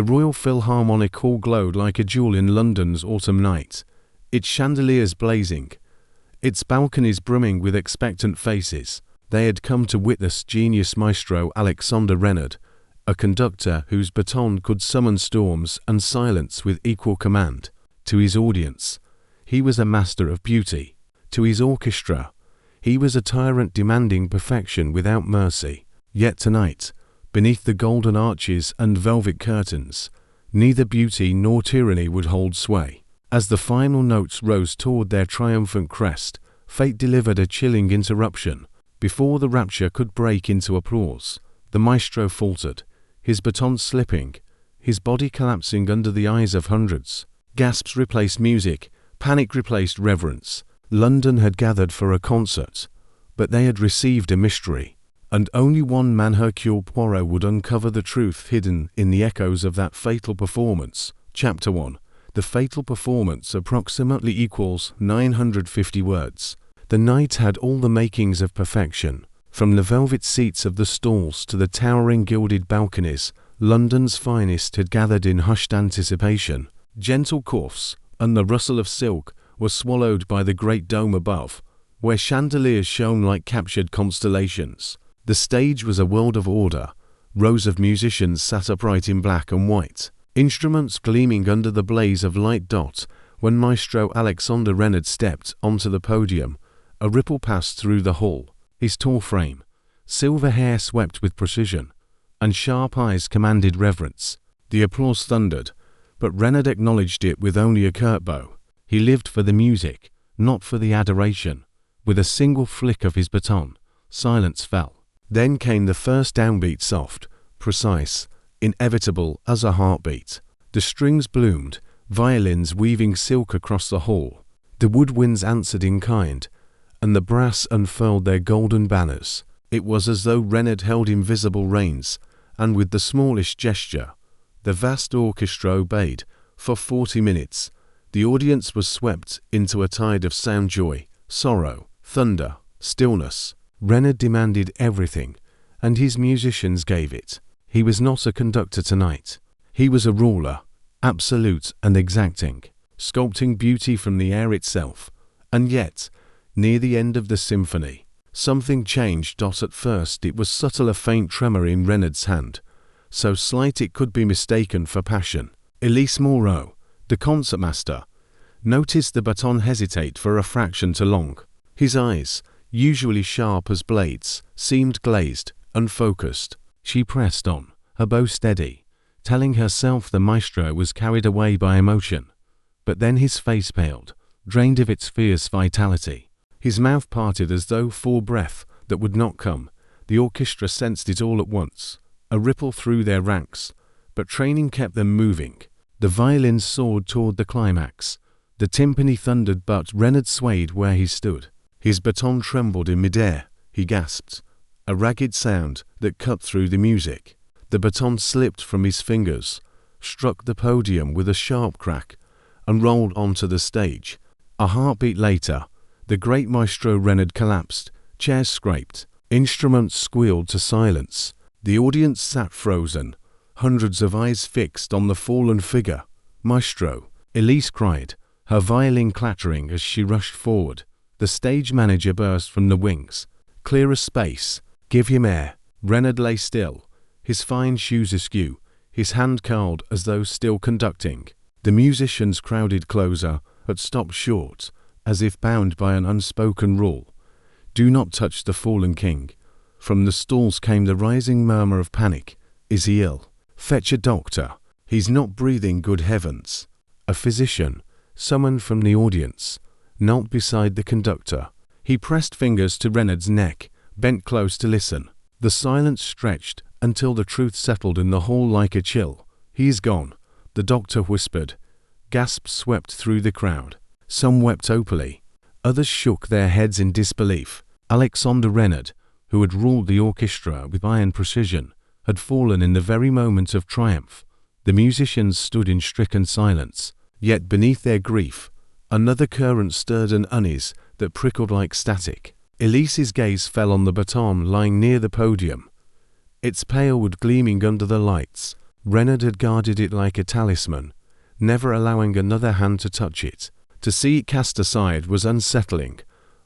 The Royal Philharmonic Hall glowed like a jewel in London's autumn night, its chandeliers blazing, its balconies brimming with expectant faces. They had come to witness genius maestro Alexander Reynard, a conductor whose baton could summon storms and silence with equal command. To his audience, he was a master of beauty. To his orchestra, he was a tyrant demanding perfection without mercy. Yet tonight, beneath the golden arches and velvet curtains, neither beauty nor tyranny would hold sway. As the final notes rose toward their triumphant crest, fate delivered a chilling interruption. Before the rapture could break into applause, the maestro faltered, his baton slipping, his body collapsing under the eyes of hundreds. Gasps replaced music, panic replaced reverence. London had gathered for a concert, but they had received a mystery, and only one man, Hercule Poirot, would uncover the truth hidden in the echoes of that fatal performance. Chapter 1. The fatal performance approximately equals 950 words. The night had all the makings of perfection. From the velvet seats of the stalls to the towering gilded balconies, London's finest had gathered in hushed anticipation. Gentle coughs and the rustle of silk were swallowed by the great dome above, where chandeliers shone like captured constellations. The stage was a world of order. Rows of musicians sat upright in black and white, instruments gleaming under the blaze of light. When Maestro Alexander Reynard stepped onto the podium, a ripple passed through the hall. His tall frame, silver hair swept with precision, and sharp eyes commanded reverence. The applause thundered, but Reynard acknowledged it with only a curt bow. He lived for the music, not for the adoration. With a single flick of his baton, silence fell. Then came the first downbeat, soft, precise, inevitable as a heartbeat. The strings bloomed, violins weaving silk across the hall. The woodwinds answered in kind, and the brass unfurled their golden banners. It was as though Reynard held invisible reins, and with the smallest gesture, the vast orchestra obeyed. For 40 minutes, the audience was swept into a tide of sound, joy, sorrow, thunder, stillness. Reynard demanded everything, and his musicians gave it. He was not a conductor tonight. He was a ruler, absolute and exacting, sculpting beauty from the air itself. And yet, near the end of the symphony, something changed. At first it was subtle, a faint tremor in Reynard's hand, so slight it could be mistaken for passion. Elise Moreau, the concertmaster, noticed the baton hesitate for a fraction too long. His eyes, usually sharp as blades, seemed glazed, unfocused. She pressed on, her bow steady, telling herself the maestro was carried away by emotion. But then his face paled, drained of its fierce vitality. His mouth parted as though for breath that would not come. The orchestra sensed it all at once, a ripple through their ranks, but training kept them moving. The violins soared toward the climax. The timpani thundered, but Reynard swayed where he stood. His baton trembled in midair. He gasped, a ragged sound that cut through the music. The baton slipped from his fingers, struck the podium with a sharp crack, and rolled onto the stage. A heartbeat later, the great Maestro Reynard collapsed. Chairs scraped, instruments squealed to silence. The audience sat frozen, hundreds of eyes fixed on the fallen figure. "Maestro!" Elise cried, her violin clattering as she rushed forward. The stage manager burst from the wings. "Clear a space. Give him air." Reynard lay still, his fine shoes askew, his hand curled as though still conducting. The musicians crowded closer, but stopped short, as if bound by an unspoken rule. "Do not touch the fallen king." From the stalls came the rising murmur of panic. "Is he ill? Fetch a doctor. He's not breathing, good heavens." A physician, summoned from the audience, knelt beside the conductor. He pressed fingers to Reynard's neck, bent close to listen. The silence stretched until the truth settled in the hall like a chill. "He's gone," the doctor whispered. Gasps swept through the crowd. Some wept openly. Others shook their heads in disbelief. Alexander Reynard, who had ruled the orchestra with iron precision, had fallen in the very moment of triumph. The musicians stood in stricken silence. Yet beneath their grief, another current stirred an unease that prickled like static. Elise's gaze fell on the baton lying near the podium, its pale wood gleaming under the lights. Reynard had guarded it like a talisman, never allowing another hand to touch it. To see it cast aside was unsettling,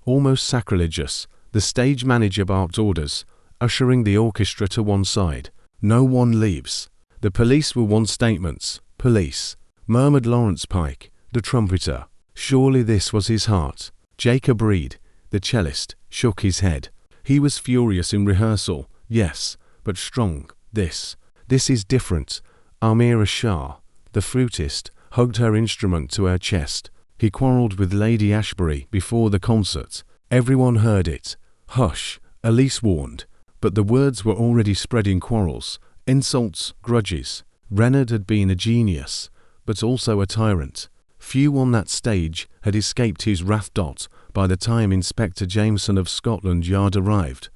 almost sacrilegious. The stage manager barked orders, ushering the orchestra to one side. "No one leaves." The police were one statements. "Police," murmured Lawrence Pike, the trumpeter. Surely this was his heart. Jacob Reed, the cellist, shook his head. He was furious in rehearsal, yes, but strong. This is different. Amira Shah, the flutist, hugged her instrument to her chest. He quarrelled with Lady Ashbury before the concert. Everyone heard it. "Hush," Elise warned, but the words were already spreading quarrels, insults, grudges. Reynard had been a genius, but also a tyrant. Few on that stage had escaped his wrath. By the time Inspector Jameson of Scotland Yard arrived,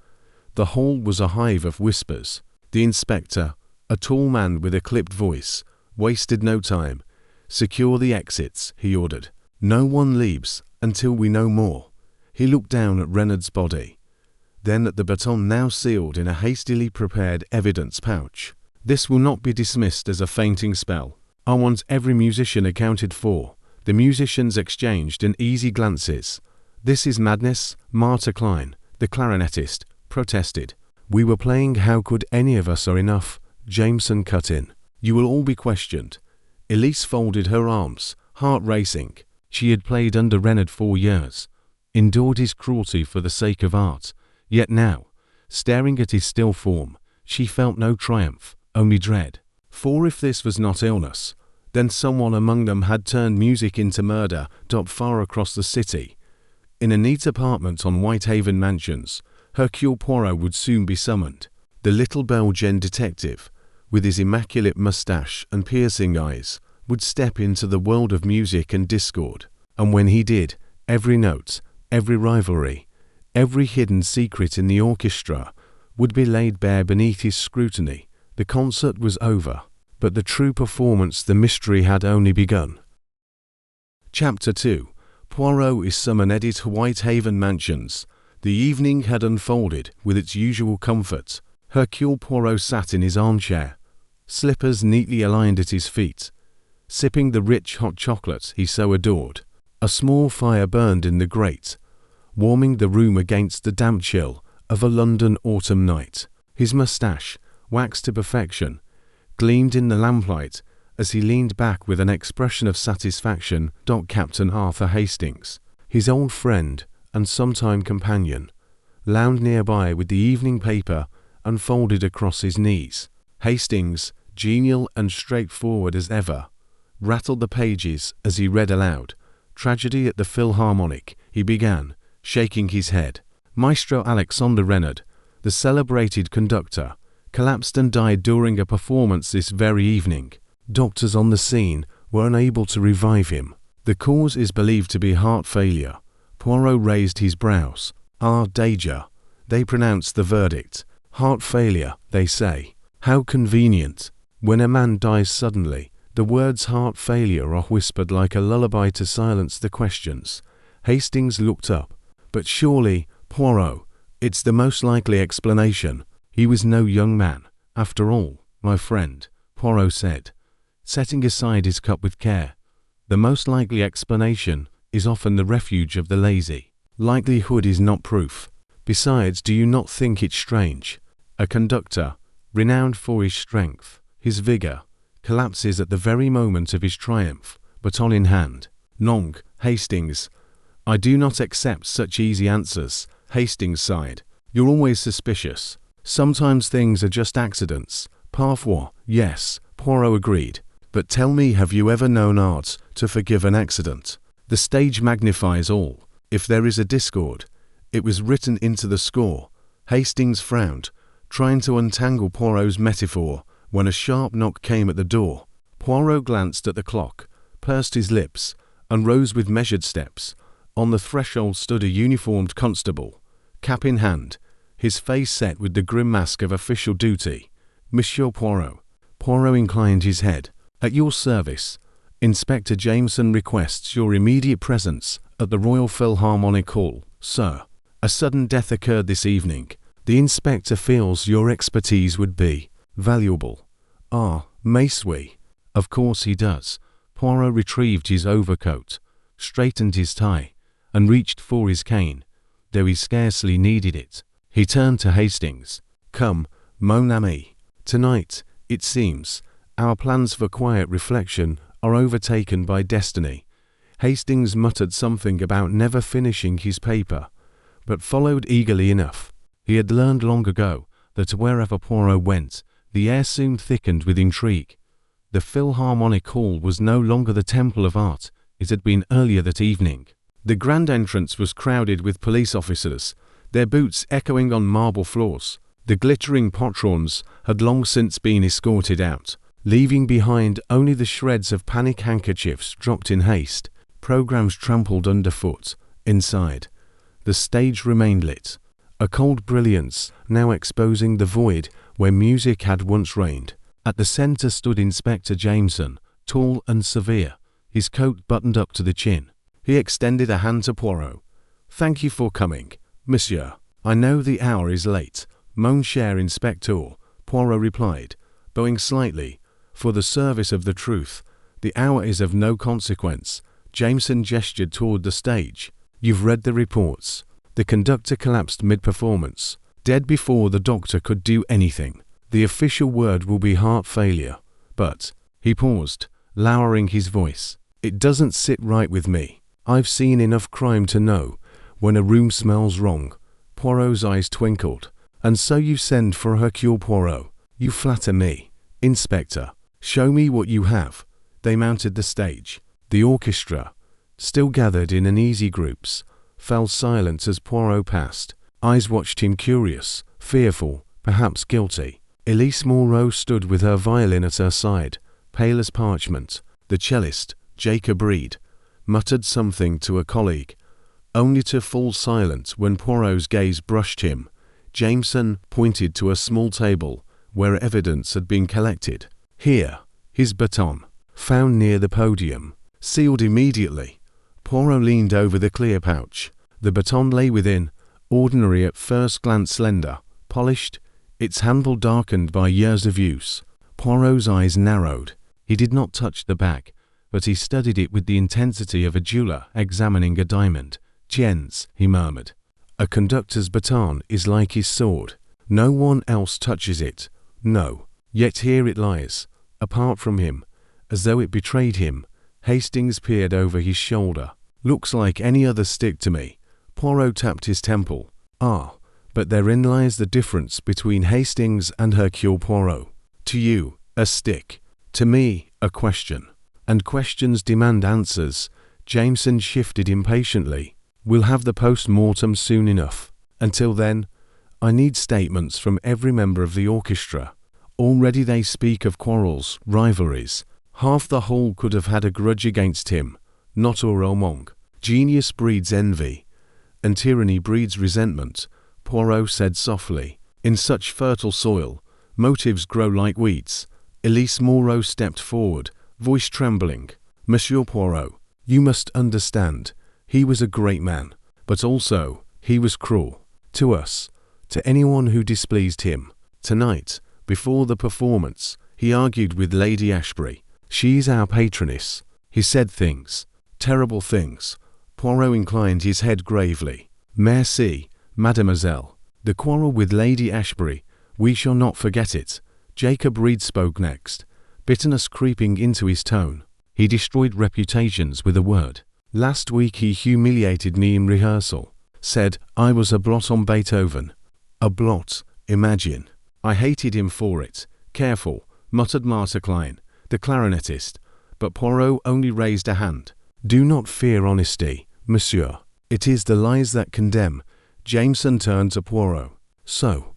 the hall was a hive of whispers. The inspector, a tall man with a clipped voice, wasted no time. "Secure the exits," he ordered. "No one leaves until we know more." He looked down at Reynard's body, then at the baton now sealed in a hastily prepared evidence pouch. "This will not be dismissed as a fainting spell. I want every musician accounted for." The musicians exchanged uneasy glances. "This is madness," Marta Klein, the clarinetist, protested. "We were playing How Could Any of Us Are Enough," Jameson cut in. "You will all be questioned." Elise folded her arms, heart racing. She had played under Reynard 4 years, endured his cruelty for the sake of art, yet now, staring at his still form, she felt no triumph, only dread. For if this was not illness, then someone among them had turned music into murder. Far across the city, in a neat apartment on Whitehaven Mansions, Hercule Poirot would soon be summoned. The little Belgian detective, with his immaculate moustache and piercing eyes, would step into the world of music and discord. And when he did, every note, every rivalry, every hidden secret in the orchestra would be laid bare beneath his scrutiny. The concert was over, but the true performance, the mystery, had only begun. Chapter 2. Poirot is summoned at Whitehaven Mansions. The evening had unfolded with its usual comfort. Hercule Poirot sat in his armchair, slippers neatly aligned at his feet, sipping the rich hot chocolate he so adored. A small fire burned in the grate, warming the room against the damp chill of a London autumn night. His moustache, waxed to perfection, gleamed in the lamplight as he leaned back with an expression of satisfaction. Captain Arthur Hastings, his old friend and sometime companion, lounged nearby with the evening paper unfolded across his knees. Hastings, genial and straightforward as ever, rattled the pages as he read aloud. "Tragedy at the Philharmonic," he began, shaking his head. "Maestro Alexander Reynard, the celebrated conductor, collapsed and died during a performance this very evening. Doctors on the scene were unable to revive him. The cause is believed to be heart failure." Poirot raised his brows. "Ah, danger." They pronounced the verdict. "Heart failure, they say. How convenient. When a man dies suddenly, the words heart failure are whispered like a lullaby to silence the questions." Hastings looked up. "But surely, Poirot, it's the most likely explanation. He was no young man, after all, my friend," Poirot said, setting aside his cup with care. "The most likely explanation is often the refuge of the lazy. Likelihood is not proof. Besides, do you not think it strange? A conductor, renowned for his strength, his vigor, collapses at the very moment of his triumph, baton in hand." "Non, Hastings, I do not accept such easy answers," Hastings sighed. "You're always suspicious. Sometimes things are just accidents." "Parfois, yes," Poirot agreed. "But tell me, have you ever known art to forgive an accident? The stage magnifies all. If there is a discord, it was written into the score." Hastings frowned, trying to untangle Poirot's metaphor, when a sharp knock came at the door. Poirot glanced at the clock, pursed his lips, and rose with measured steps. On the threshold stood a uniformed constable, cap in hand, his face set with the grim mask of official duty. "Monsieur Poirot." Poirot inclined his head. "At your service. Inspector Jameson requests your immediate presence at the Royal Philharmonic Hall, sir. A sudden death occurred this evening. The inspector feels your expertise would be valuable." "Ah, Mace we? Of course he does. Poirot retrieved his overcoat, straightened his tie, and reached for his cane, though he scarcely needed it. He turned to Hastings. Come, mon ami. Tonight, it seems, our plans for quiet reflection are overtaken by destiny. Hastings muttered something about never finishing his paper, but followed eagerly enough. He had learned long ago that wherever Poirot went, the air soon thickened with intrigue. The Philharmonic Hall was no longer the temple of art it had been earlier that evening. The grand entrance was crowded with police officers, their boots echoing on marble floors. The glittering patrons had long since been escorted out, leaving behind only the shreds of panic handkerchiefs dropped in haste, programs trampled underfoot. Inside, the stage remained lit, a cold brilliance now exposing the void where music had once reigned. At the centre stood Inspector Jameson, tall and severe, his coat buttoned up to the chin. He extended a hand to Poirot. "Thank you for coming, monsieur. I know the hour is late, mon cher inspecteur," Poirot replied, bowing slightly. "For the service of the truth, the hour is of no consequence." Jameson gestured toward the stage. "You've read the reports. The conductor collapsed mid-performance, dead before the doctor could do anything. The official word will be heart failure. But," he paused, lowering his voice, "it doesn't sit right with me. I've seen enough crime to know when a room smells wrong." Poirot's eyes twinkled. "And so you send for Hercule Poirot? You flatter me. Inspector, show me what you have." They mounted the stage. The orchestra, still gathered in uneasy groups, fell silent as Poirot passed. Eyes watched him curious, fearful, perhaps guilty. Elise Moreau stood with her violin at her side, pale as parchment. The cellist, Jacob Reed, muttered something to a colleague, only to fall silent when Poirot's gaze brushed him. Jameson pointed to a small table where evidence had been collected. "Here." His baton, found near the podium, sealed immediately. Poirot leaned over the clear pouch. The baton lay within, ordinary at first glance, slender, polished, its handle darkened by years of use. Poirot's eyes narrowed. He did not touch the bag, but he studied it with the intensity of a jeweler examining a diamond. "Tiens," he murmured. "A conductor's baton is like his sword. No one else touches it. No. Yet here it lies, apart from him, as though it betrayed him." Hastings peered over his shoulder. "Looks like any other stick to me." Poirot tapped his temple. "Ah, but therein lies the difference between Hastings and Hercule Poirot. To you, a stick. To me, a question. And questions demand answers." Jameson shifted impatiently. "We'll have the post-mortem soon enough. Until then, I need statements from every member of the orchestra. Already they speak of quarrels, rivalries. Half the whole could have had a grudge against him. Not or among. Genius breeds envy, and tyranny breeds resentment," Poirot said softly. "In such fertile soil, motives grow like weeds." Elise Moreau stepped forward, voice trembling. "Monsieur Poirot, you must understand. He was a great man, but also, he was cruel. To us, to anyone who displeased him. Tonight, before the performance, he argued with Lady Ashbury. She's our patroness. He said things, terrible things." Poirot inclined his head gravely. "Merci, mademoiselle. The quarrel with Lady Ashbury, we shall not forget it." Jacob Reed spoke next, bitterness creeping into his tone. "He destroyed reputations with a word. Last week he humiliated me in rehearsal. Said I was a blot on Beethoven. A blot, imagine. I hated him for it." "Careful," muttered Martha Klein, the clarinetist, but Poirot only raised a hand. "Do not fear honesty, monsieur. It is the lies that condemn." Jameson turned to Poirot. "So,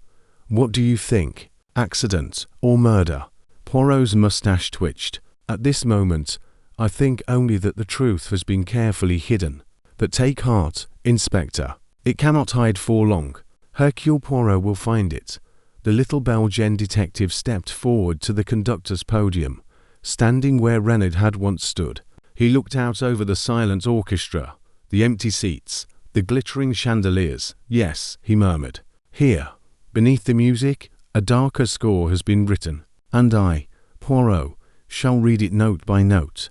what do you think? Accident or murder?" Poirot's mustache twitched. "At this moment, I think only that the truth has been carefully hidden. But take heart, Inspector. It cannot hide for long. Hercule Poirot will find it." The little Belgian detective stepped forward to the conductor's podium, standing where Reynard had once stood. He looked out over the silent orchestra, the empty seats, the glittering chandeliers. "Yes," he murmured. "Here, beneath the music, a darker score has been written. And I, Poirot shall read it note by note.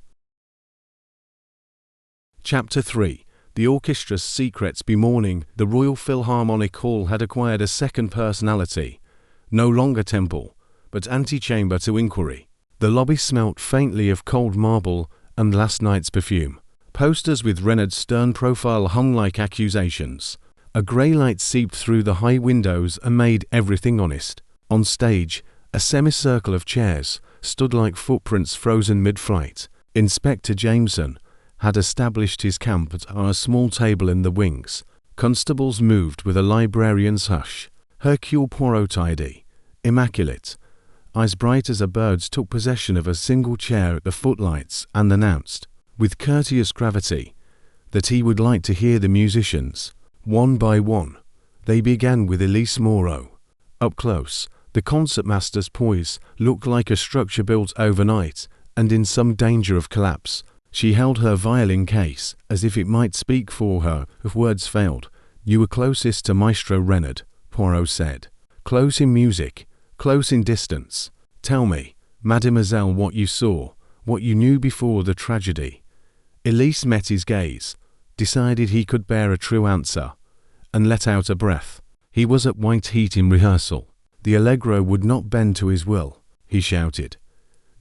Chapter 3. The orchestra's secrets. Morning, the Royal Philharmonic Hall had acquired a second personality. No longer temple, but antechamber to inquiry. The lobby smelt faintly of cold marble and last night's perfume. Posters with Reynard's stern profile hung like accusations. A grey light seeped through the high windows and made everything honest. On stage, a semicircle of chairs stood like footprints frozen mid-flight. Inspector Jameson had established his camp at a small table in the wings. Constables moved with a librarian's hush. Hercule Poirot, tidy, immaculate, eyes bright as a bird's, took possession of a single chair at the footlights and announced, with courteous gravity, that he would like to hear the musicians, one by one. They began with Elise Moreau. Up close, the concertmaster's poise looked like a structure built overnight and in some danger of collapse. She held her violin case as if it might speak for her if words failed. "You were closest to Maestro Reynard," Poirot said. "Close in music, close in distance. Tell me, mademoiselle, what you saw, what you knew before the tragedy." Elise met his gaze, decided he could bear a true answer, and let out a breath. He was at white heat in rehearsal. The allegro would not bend to his will, he shouted,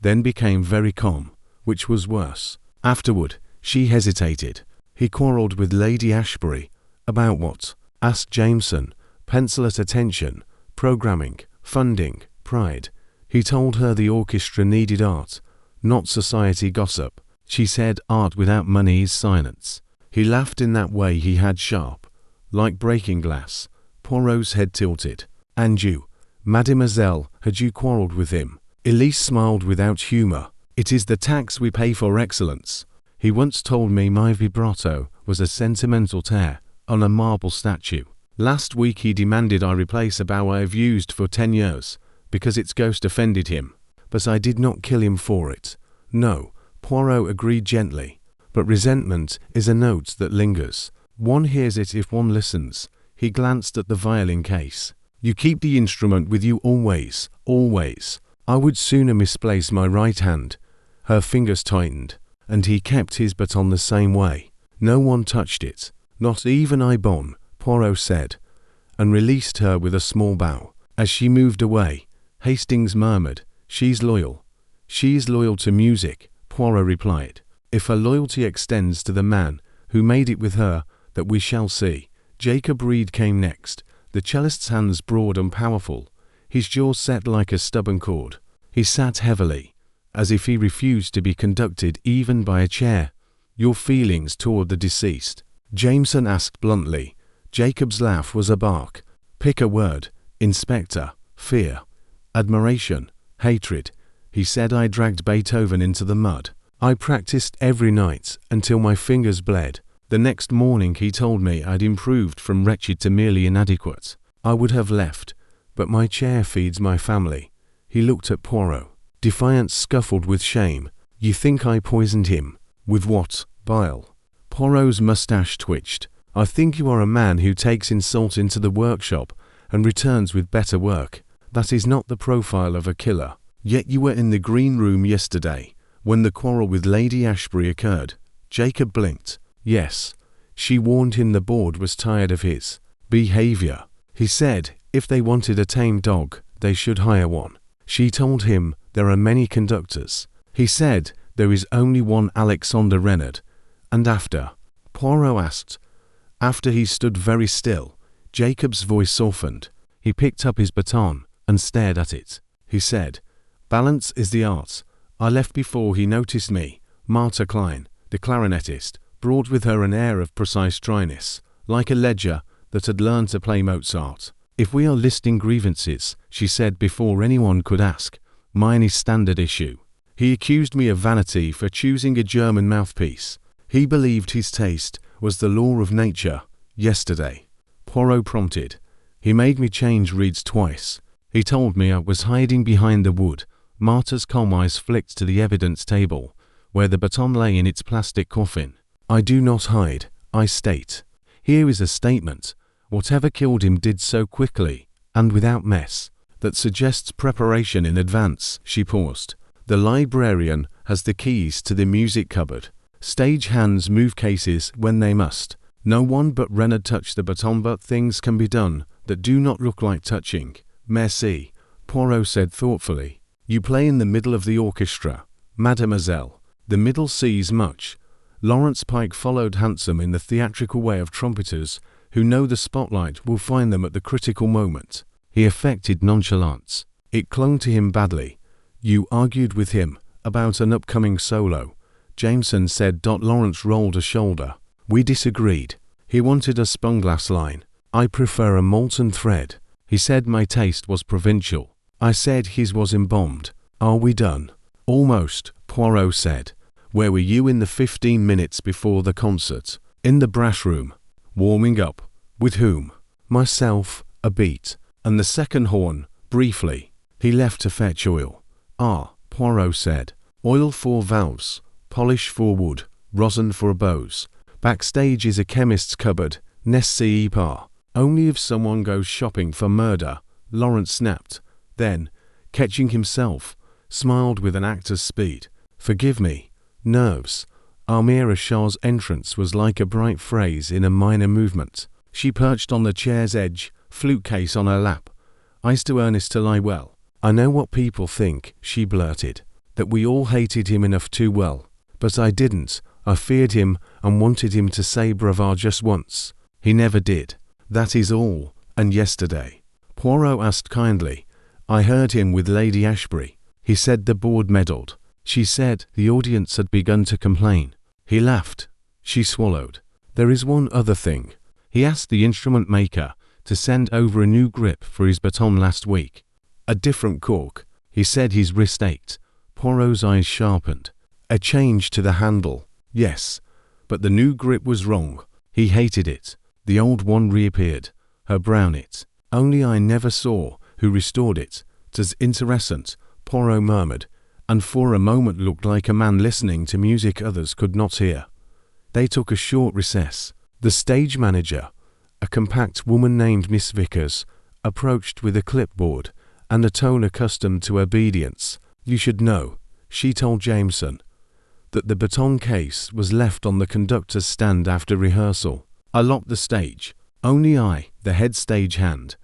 then became very calm, which was worse. Afterward, she hesitated. "He quarrelled with Lady Ashbury." "About what?" asked Jameson, pencil at attention. "Programming, funding, pride." He told her the orchestra needed art, not society gossip. She said art without money is silence. He laughed in that way he had sharp, like breaking glass. Poirot's head tilted. "And you, mademoiselle, had you quarrelled with him?" Elise smiled without humour. "It is the tax we pay for excellence. He once told me my vibrato was a sentimental tear on a marble statue. Last week he demanded I replace a bow I have used for 10 years, because its ghost offended him. But I did not kill him for it." "No," Poirot agreed gently, "but resentment is a note that lingers. One hears it if one listens." He glanced at the violin case. "You keep the instrument with you always, always." "I would sooner misplace my right hand." Her fingers tightened, and he kept his baton the same way. "No one touched it, not even I, Bon," Poirot said, and released her with a small bow. As she moved away, Hastings murmured, "She's loyal." "She's loyal to music," Poirot replied. "If her loyalty extends to the man who made it with her, that we shall see." Jacob Reed came next, the cellist's hands broad and powerful, his jaw set like a stubborn cord. He sat heavily, as if he refused to be conducted even by a chair. "Your feelings toward the deceased?" Jameson asked bluntly. Jacob's laugh was a bark. "Pick a word, Inspector." "Fear, admiration, hatred." He said I dragged Beethoven into the mud. I practiced every night until my fingers bled. The next morning he told me I'd improved from wretched to merely inadequate. I would have left, but my chair feeds my family. He looked at Poirot. Defiance scuffled with shame. "You think I poisoned him? With what? Bile?" Poirot's mustache twitched. "I think you are a man who takes insult into the workshop and returns with better work. That is not the profile of a killer. Yet you were in the green room yesterday, when the quarrel with Lady Ashbury occurred." Jacob blinked. "Yes. She warned him the board was tired of his behavior. He said if they wanted a tame dog, they should hire one. She told him there are many conductors. He said there is only one Alexander Reynard. And after?" Poirot asked. After he stood very still. Jacob's voice softened. He picked up his baton and stared at it. He said, "Balance is the art. I left before he noticed me." Martha Klein, the clarinetist, brought with her an air of precise dryness, like a ledger that had learned to play Mozart. "If we are listing grievances," she said before anyone could ask, "mine is standard issue. He accused me of vanity for choosing a German mouthpiece. He believed his taste was the law of nature. Yesterday," Poirot prompted, "he made me change reeds twice. He told me I was hiding behind the wood." Martha's calm eyes flicked to the evidence table, where the baton lay in its plastic coffin. "I do not hide, I state. Here is a statement. Whatever killed him did so quickly, and without mess, that suggests preparation in advance." She paused. The librarian has the keys to the music cupboard. Stage hands move cases when they must. No one but Reynard touched the baton, but things can be done that do not look like touching. Merci, Poirot said thoughtfully. You play in the middle of the orchestra, mademoiselle. The middle sees much. Lawrence Pike followed handsome in the theatrical way of trumpeters who know the spotlight will find them at the critical moment. He affected nonchalance. It clung to him badly. You argued with him about an upcoming solo, Jameson said. Lawrence rolled a shoulder. We disagreed. He wanted a spun glass line. I prefer a molten thread. He said my taste was provincial. I said his was embalmed. Are we done? Almost, Poirot said. Where were you in the 15 minutes before the concert? In the brass room. Warming up. With whom? Myself, a beat, and the second horn, briefly. He left to fetch oil. Ah, Poirot said. Oil for valves, polish for wood, rosin for bows. Backstage is a chemist's cupboard, n'est-ce pas? Only if someone goes shopping for murder, Lawrence snapped. Then, catching himself, smiled with an actor's speed. Forgive me. Nerves. Amira Shah's entrance was like a bright phrase in a minor movement. She perched on the chair's edge, flute case on her lap. Eyes to Ernest to lie well. I know what people think, she blurted. That we all hated him enough too well. But I didn't. I feared him and wanted him to say brava just once. He never did. That is all. And yesterday? Poirot asked kindly. I heard him with Lady Ashbury. He said the board meddled. She said the audience had begun to complain. He laughed. She swallowed. There is one other thing. He asked the instrument maker to send over a new grip for his baton last week. A different cork. He said his wrist ached. Poirot's eyes sharpened. A change to the handle. Yes. But the new grip was wrong. He hated it. The old one reappeared. Her brown it. Only I never saw who restored it. 'Tis interessant, Poirot murmured, and for a moment looked like a man listening to music others could not hear. They took a short recess. The stage manager, a compact woman named Miss Vickers, approached with a clipboard and a tone accustomed to obedience. You should know, she told Jameson, that the baton case was left on the conductor's stand after rehearsal. I locked the stage. Only I, the head stage hand,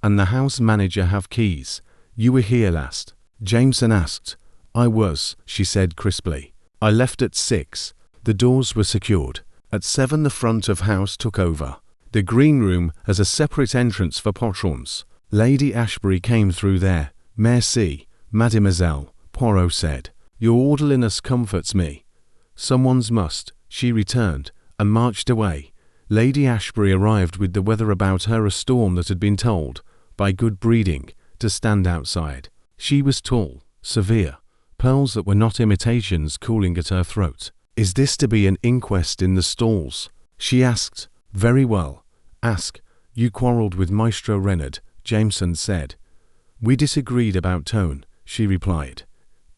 and the house manager have keys. You were here last? Jameson asked. I was, she said crisply. I left at 6. The doors were secured. At 7 the front of house took over. The green room has a separate entrance for patrons. Lady Ashbury came through there. Merci, mademoiselle, Poirot said. Your orderliness comforts me. Someone's must, she returned, and marched away. Lady Ashbury arrived with the weather about her, a storm that had been told, by good breeding, to stand outside. She was tall, severe, pearls that were not imitations cooling at her throat. Is this to be an inquest in the stalls? She asked. Very well. Ask. You quarrelled with Maestro Reynard, Jameson said. We disagreed about tone, she replied.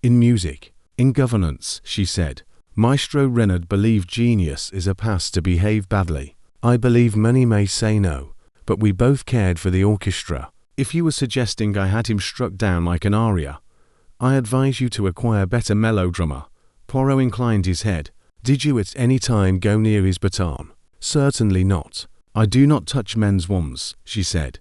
In music, in governance, she said. Maestro Reynard believed genius is a pass to behave badly. I believe many may say no, but we both cared for the orchestra. If you were suggesting I had him struck down like an aria, I advise you to acquire better melodrammer. Poirot inclined his head. Did you at any time go near his baton? Certainly not. I do not touch men's wands, she said,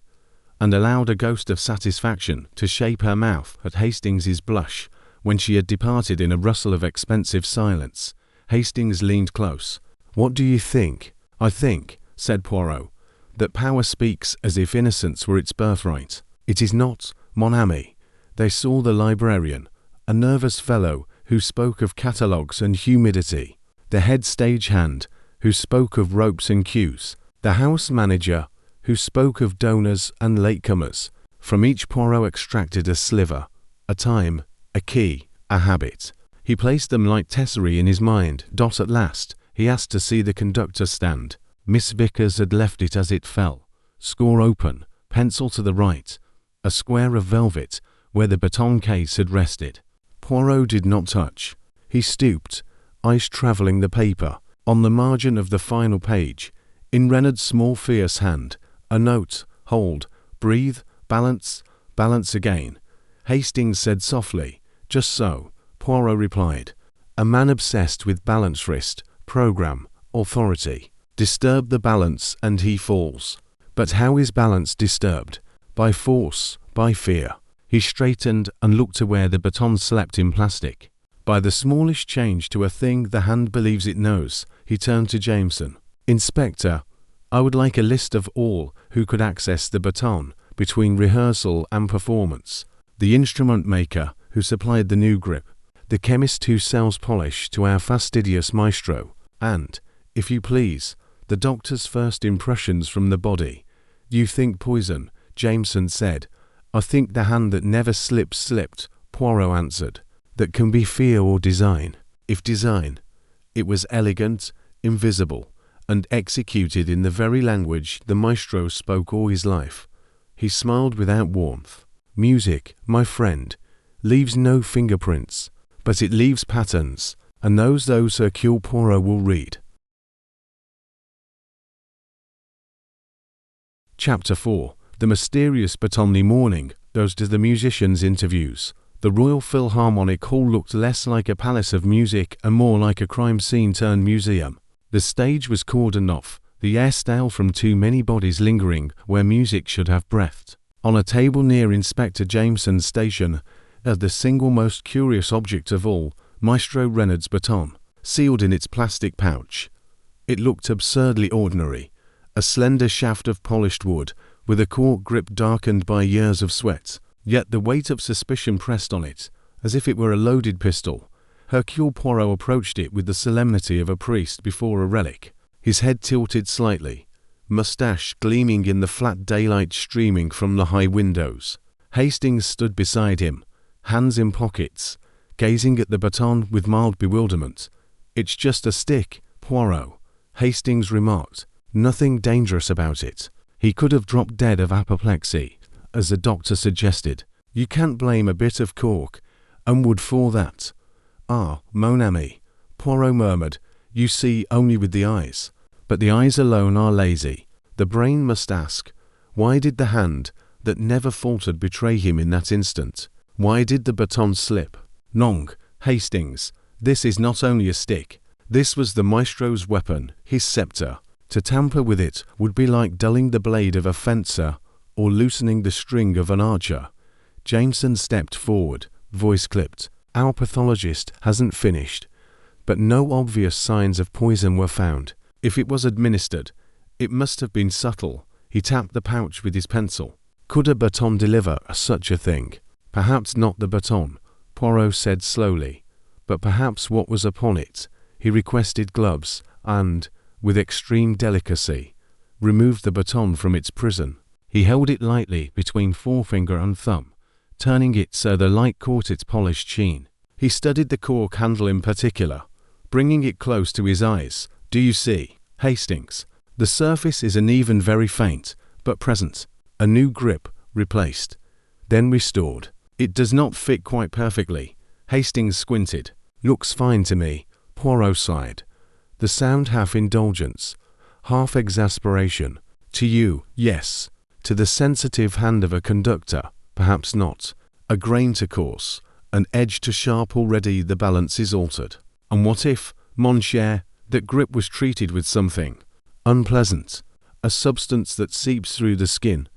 and allowed a ghost of satisfaction to shape her mouth at Hastings's blush when she had departed in a rustle of expensive silence. Hastings leaned close. What do you think? I think, said Poirot, that power speaks as if innocence were its birthright. It is not, mon ami. They saw the librarian, a nervous fellow who spoke of catalogues and humidity, the head stage hand who spoke of ropes and cues, the house manager who spoke of donors and latecomers. From each Poirot extracted a sliver, a time, a key, a habit. He placed them like tesserae in his mind. At last, he asked to see the conductor stand. Miss Vickers had left it as it fell. Score open, pencil to the right, a square of velvet where the baton case had rested. Poirot did not touch. He stooped, eyes travelling the paper. On the margin of the final page, in Reynard's small fierce hand, a note, hold, breathe, balance, balance again. Hastings said softly, just so, Poirot replied. A man obsessed with balance, wrist, program, authority. Disturb the balance and he falls. But how is balance disturbed? By force, by fear. He straightened and looked to where the baton slept in plastic. By the smallest change to a thing the hand believes it knows, he turned to Jameson. Inspector, I would like a list of all who could access the baton between rehearsal and performance. The instrument maker who supplied the new grip, the chemist who sells polish to our fastidious maestro, and, if you please, the doctor's first impressions from the body. You think poison, Jameson said. I think the hand that never slipped, Poirot answered. That can be fear or design. If design, it was elegant, invisible, and executed in the very language the maestro spoke all his life. He smiled without warmth. Music, my friend, leaves no fingerprints, but it leaves patterns, and those Hercule Poirot will read. Chapter 4. The mysterious Batonly morning goes to the musicians' interviews. The Royal Philharmonic Hall looked less like a palace of music and more like a crime scene turned museum. The stage was cordoned off, the air stale from too many bodies lingering where music should have breathed. On a table near Inspector Jameson's station, as the single most curious object of all, Maestro Reynard's baton, sealed in its plastic pouch. It looked absurdly ordinary, a slender shaft of polished wood, with a cork grip darkened by years of sweat. Yet the weight of suspicion pressed on it, as if it were a loaded pistol. Hercule Poirot approached it with the solemnity of a priest before a relic, his head tilted slightly, moustache gleaming in the flat daylight streaming from the high windows. Hastings stood beside him, hands in pockets, gazing at the baton with mild bewilderment. It's just a stick, Poirot, Hastings remarked. Nothing dangerous about it. He could have dropped dead of apoplexy, as the doctor suggested. You can't blame a bit of cork and wood for that. Ah, mon ami, Poirot murmured, you see only with the eyes. But the eyes alone are lazy. The brain must ask, why did the hand that never faltered betray him in that instant? Why did the baton slip? Non, Hastings, this is not only a stick. This was the maestro's weapon, his scepter. To tamper with it would be like dulling the blade of a fencer or loosening the string of an archer. Jameson stepped forward, voice clipped. Our pathologist hasn't finished, but no obvious signs of poison were found. If it was administered, it must have been subtle. He tapped the pouch with his pencil. Could a baton deliver such a thing? Perhaps not the baton, Poirot said slowly, but perhaps what was upon it. He requested gloves and, with extreme delicacy, removed the baton from its prison. He held it lightly between forefinger and thumb, turning it so the light caught its polished sheen. He studied the cork handle in particular, bringing it close to his eyes. Do you see, Hastings? The surface is uneven, very faint, but present. A new grip, replaced, then restored. It does not fit quite perfectly. Hastings squinted. Looks fine to me, Poirot sighed. The sound half indulgence, half exasperation. To you, yes. To the sensitive hand of a conductor, perhaps not. A grain to coarse, an edge to sharp, already the balance is altered. And what if, mon cher, that grip was treated with something unpleasant, a substance that seeps through the skin,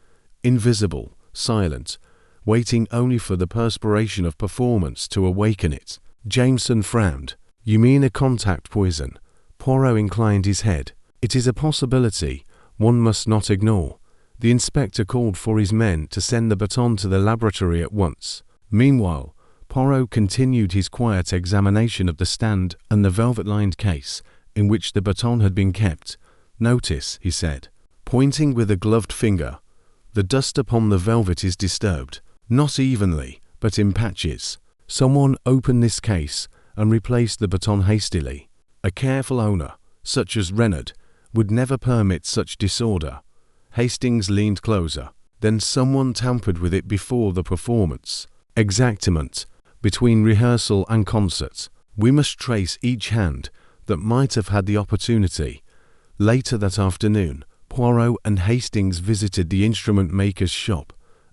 invisible, silent, waiting only for the perspiration of performance to awaken it? Jameson frowned. You mean a contact poison? Poirot inclined his head. It is a possibility one must not ignore. The inspector called for his men to send the baton to the laboratory at once. Meanwhile, Poirot continued his quiet examination of the stand and the velvet-lined case in which the baton had been kept. Notice, he said, pointing with a gloved finger, the dust upon the velvet is disturbed, not evenly, but in patches. Someone opened this case and replaced the baton hastily. A careful owner, such as Reynard, would never permit such disorder. Hastings leaned closer. Then someone tampered with it before the performance. Exactement. Between rehearsal and concert, we must trace each hand that might have had the opportunity. Later that afternoon, Poirot and Hastings visited the instrument maker's shop,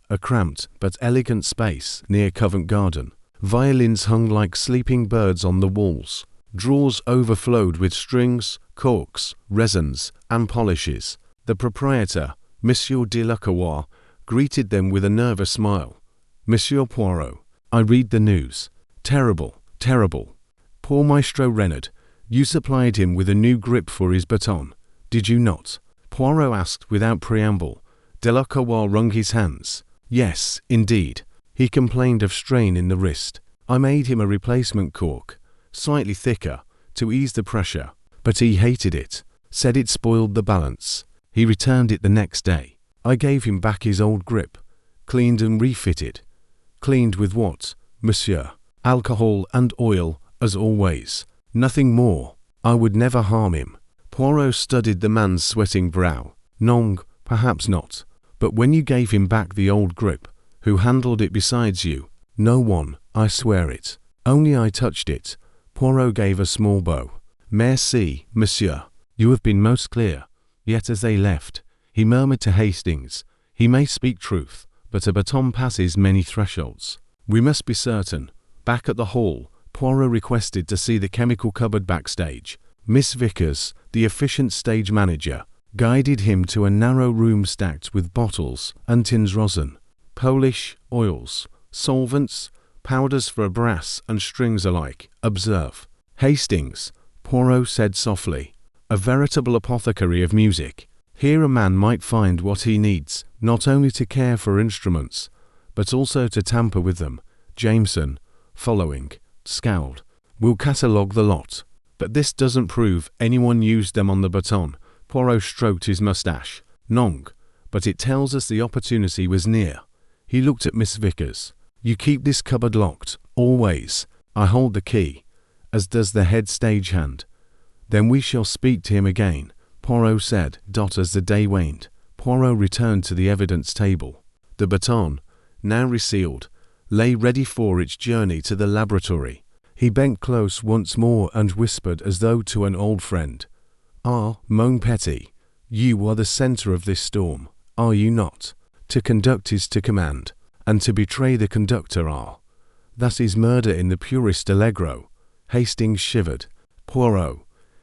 a cramped but elegant space near Covent Garden. Violins hung like sleeping birds on the walls. Drawers overflowed with strings, corks, resins, and polishes. The proprietor, Monsieur de Lacroix, greeted them with a nervous smile. "Monsieur Poirot, I read the news. Terrible, terrible. Poor Maestro Renard. You supplied him with a new grip for his baton, did you not?" Poirot asked without preamble. De Lacroix wrung his hands. "Yes, indeed. He complained of strain in the wrist. I made him a replacement cork, slightly thicker, to ease the pressure, but he hated it, said it spoiled the balance. He returned it the next day. I gave him back his old grip, cleaned and refitted." "Cleaned with what, monsieur?" "Alcohol and oil, as always. Nothing more. I would never harm him." Poirot studied the man's sweating brow. "Non, perhaps not. But when you gave him back the old grip, who handled it besides you?" "No one, I swear it. Only I touched it." Poirot gave a small bow. "Merci, monsieur. You have been most clear." Yet as they left, he murmured to Hastings, "He may speak truth, but a baton passes many thresholds. We must be certain." Back at the hall, Poirot requested to see the chemical cupboard backstage. Miss Vickers, the efficient stage manager, guided him to a narrow room stacked with bottles and tins rosin, Polish oils, solvents, powders for brass and strings alike. "Observe, Hastings," Poirot said softly, "a veritable apothecary of music. Here a man might find what he needs, not only to care for instruments, but also to tamper with them." Jameson, following, scowled. "We'll catalogue the lot. But this doesn't prove anyone used them on the baton." Poirot stroked his moustache. "Non, but it tells us the opportunity was near." He looked at Miss Vickers. "You keep this cupboard locked, always. I hold the key, as does the head stagehand." "Then we shall speak to him again," Poirot said. As the day waned, Poirot returned to the evidence table. The baton, now resealed, lay ready for its journey to the laboratory. He bent close once more and whispered as though to an old friend, "Ah, mon petit, you are the centre of this storm, are you not? To conduct is to command, and to betray the conductor that is murder in the purest allegro." Hastings shivered. "Poirot,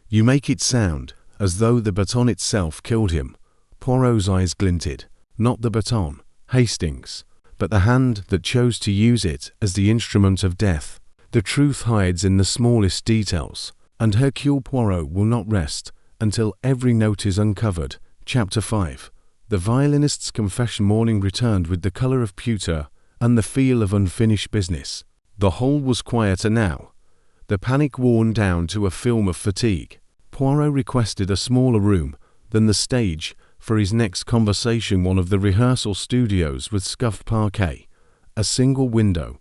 you make it sound as though the baton itself killed him." Poirot's eyes glinted. "Not the baton, Hastings, but the hand that chose to use it as the instrument of death. The truth hides in the smallest details, and Hercule Poirot will not rest until every note is uncovered." Chapter 5. The violinist's confession. Morning returned with the colour of pewter and the feel of unfinished business. The hall was quieter now, the panic worn down to a film of fatigue. Poirot requested a smaller room than the stage for his next conversation, one of the rehearsal studios with scuffed parquet, a single window,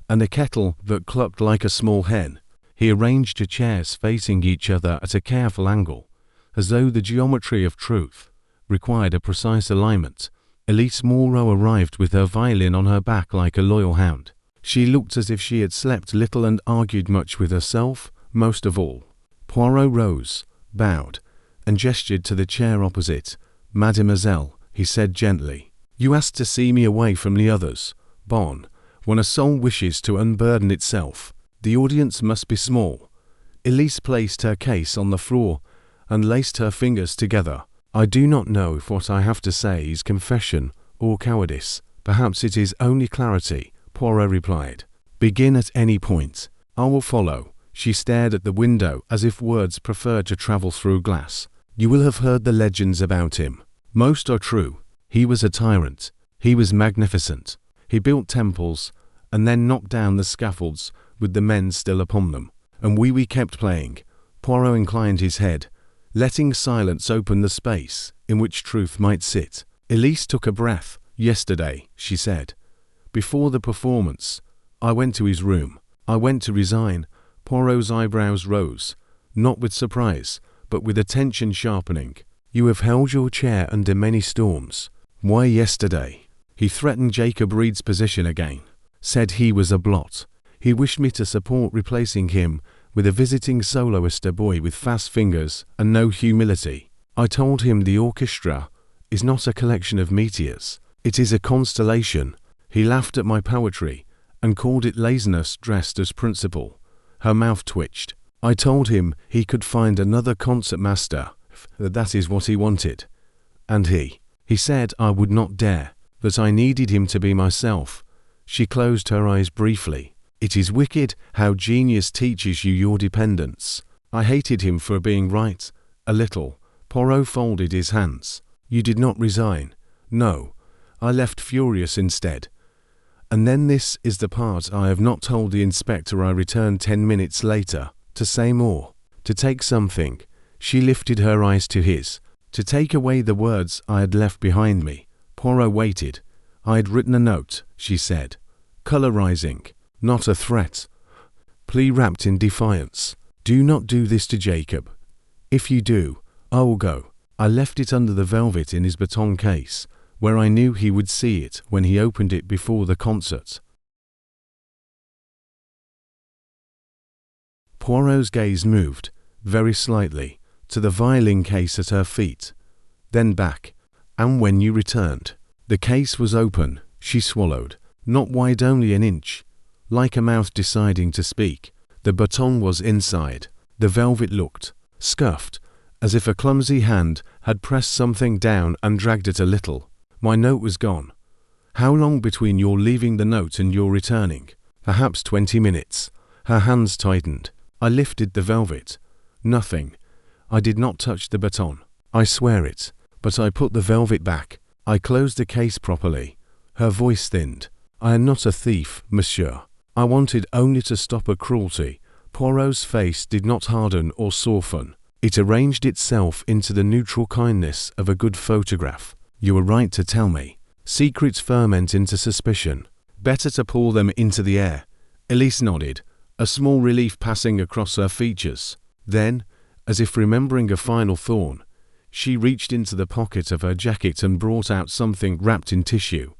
and a kettle that clucked like a small hen. He arranged the chairs facing each other at a careful angle, as though the geometry of truth required a precise alignment. Elise Moreau arrived with her violin on her back like a loyal hound. She looked as if she had slept little and argued much with herself, most of all. Poirot rose, bowed, and gestured to the chair opposite. "Mademoiselle," he said gently, "you asked to see me away from the others. Bon, when a soul wishes to unburden itself, the audience must be small." Elise placed her case on the floor and laced her fingers together. "I do not know if what I have to say is confession or cowardice. Perhaps it is only clarity," Poirot replied. "Begin at any point. I will follow." She stared at the window as if words preferred to travel through glass. "You will have heard the legends about him. Most are true. He was a tyrant. He was magnificent. He built temples and then knocked down the scaffolds with the men still upon them. And we kept playing." Poirot inclined his head, letting silence open the space in which truth might sit. Elise took a breath. "Yesterday," she said, "before the performance, I went to his room. I went to resign." Poirot's eyebrows rose, not with surprise, but with attention sharpening. "You have held your chair under many storms. Why yesterday?" "He threatened Jacob Reed's position again. Said he was a blot. He wished me to support replacing him with a visiting soloist, a boy with fast fingers and no humility. I told him the orchestra is not a collection of meteors. It is a constellation." He laughed at my poetry and called it laziness dressed as principle. Her mouth twitched. I told him he could find another concertmaster, that is what he wanted. And he said I would not dare, that I needed him to be myself. She closed her eyes briefly. It is wicked how genius teaches you your dependence. I hated him for being right, a little. Poirot folded his hands. You did not resign. No, I left furious instead. And then this is the part I have not told the inspector. I returned 10 minutes later, to say more, to take something. She lifted her eyes to his, to take away the words I had left behind me. Poirot waited. I had written a note, she said. Colorizing, not a threat. Plea wrapped in defiance. Do not do this to Jacob. If you do, I will go. I left it under the velvet in his Baton case, where I knew he would see it when he opened it before the concert. Poirot's gaze moved, very slightly, to the violin case at her feet, then back. And when you returned, the case was open. She swallowed, not wide, only an inch, like a mouth deciding to speak. The baton was inside. The velvet looked scuffed, as if a clumsy hand had pressed something down and dragged it a little. My note was gone. How long between your leaving the note and your returning? Perhaps 20 minutes. Her hands tightened. I lifted the velvet. Nothing. I did not touch the baton. I swear it. But I put the velvet back. I closed the case properly. Her voice thinned. I am not a thief, monsieur. I wanted only to stop a cruelty. Poirot's face did not harden or soften. It arranged itself into the neutral kindness of a good photograph. You were right to tell me. Secrets ferment into suspicion. Better to pull them into the air. Elise nodded, a small relief passing across her features. Then, as if remembering a final thorn, she reached into the pocket of her jacket and brought out something wrapped in tissue.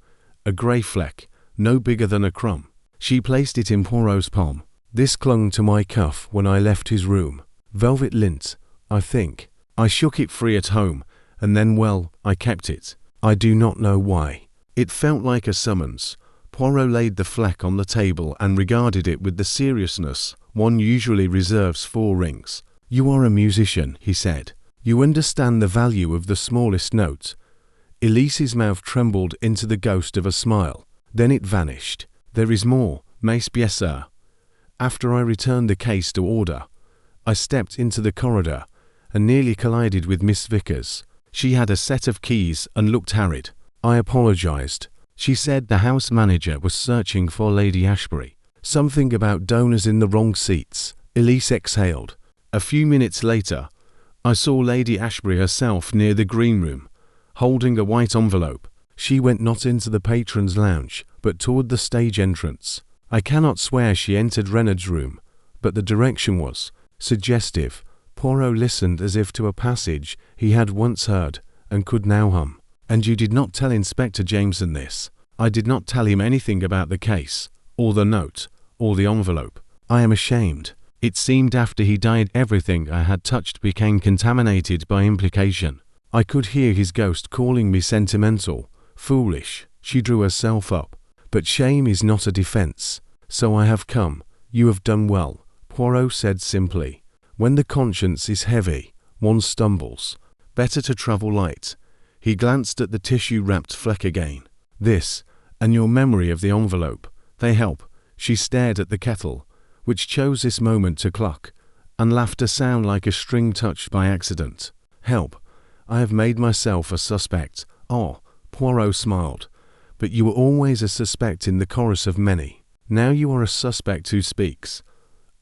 A grey fleck, no bigger than a crumb. She placed it in Poirot's palm. This clung to my cuff when I left his room. Velvet lint, I think. I shook it free at home, and then, well, I kept it. I do not know why. It felt like a summons. Poirot laid the fleck on the table and regarded it with the seriousness one usually reserves for rings. You are a musician, he said. You understand the value of the smallest note. Elise's mouth trembled into the ghost of a smile. Then it vanished. There is more, mais bien sûr. After I returned the case to order, I stepped into the corridor and nearly collided with Miss Vickers. She had a set of keys and looked harried. I apologized. She said the house manager was searching for Lady Ashbury. Something about donors in the wrong seats. Elise exhaled. A few minutes later, I saw Lady Ashbury herself near the green room, holding a white envelope. She went not into the patron's lounge, but toward the stage entrance. I cannot swear she entered Reynard's room, but the direction was suggestive. Poirot listened as if to a passage he had once heard and could now hum. And you did not tell Inspector Jameson this? I did not tell him anything about the case, or the note, or the envelope. I am ashamed. It seemed after he died everything I had touched became contaminated by implication. I could hear his ghost calling me sentimental, foolish. She drew herself up. But shame is not a defense. So I have come. You have done well, Poirot said simply. When the conscience is heavy, one stumbles. Better to travel light. He glanced at the tissue-wrapped fleck again. This, and your memory of the envelope, they help. She stared at the kettle, which chose this moment to cluck, and laughed a sound like a string touched by accident. Help. I have made myself a suspect. Oh, Poirot smiled. But you were always a suspect in the chorus of many. Now you are a suspect who speaks.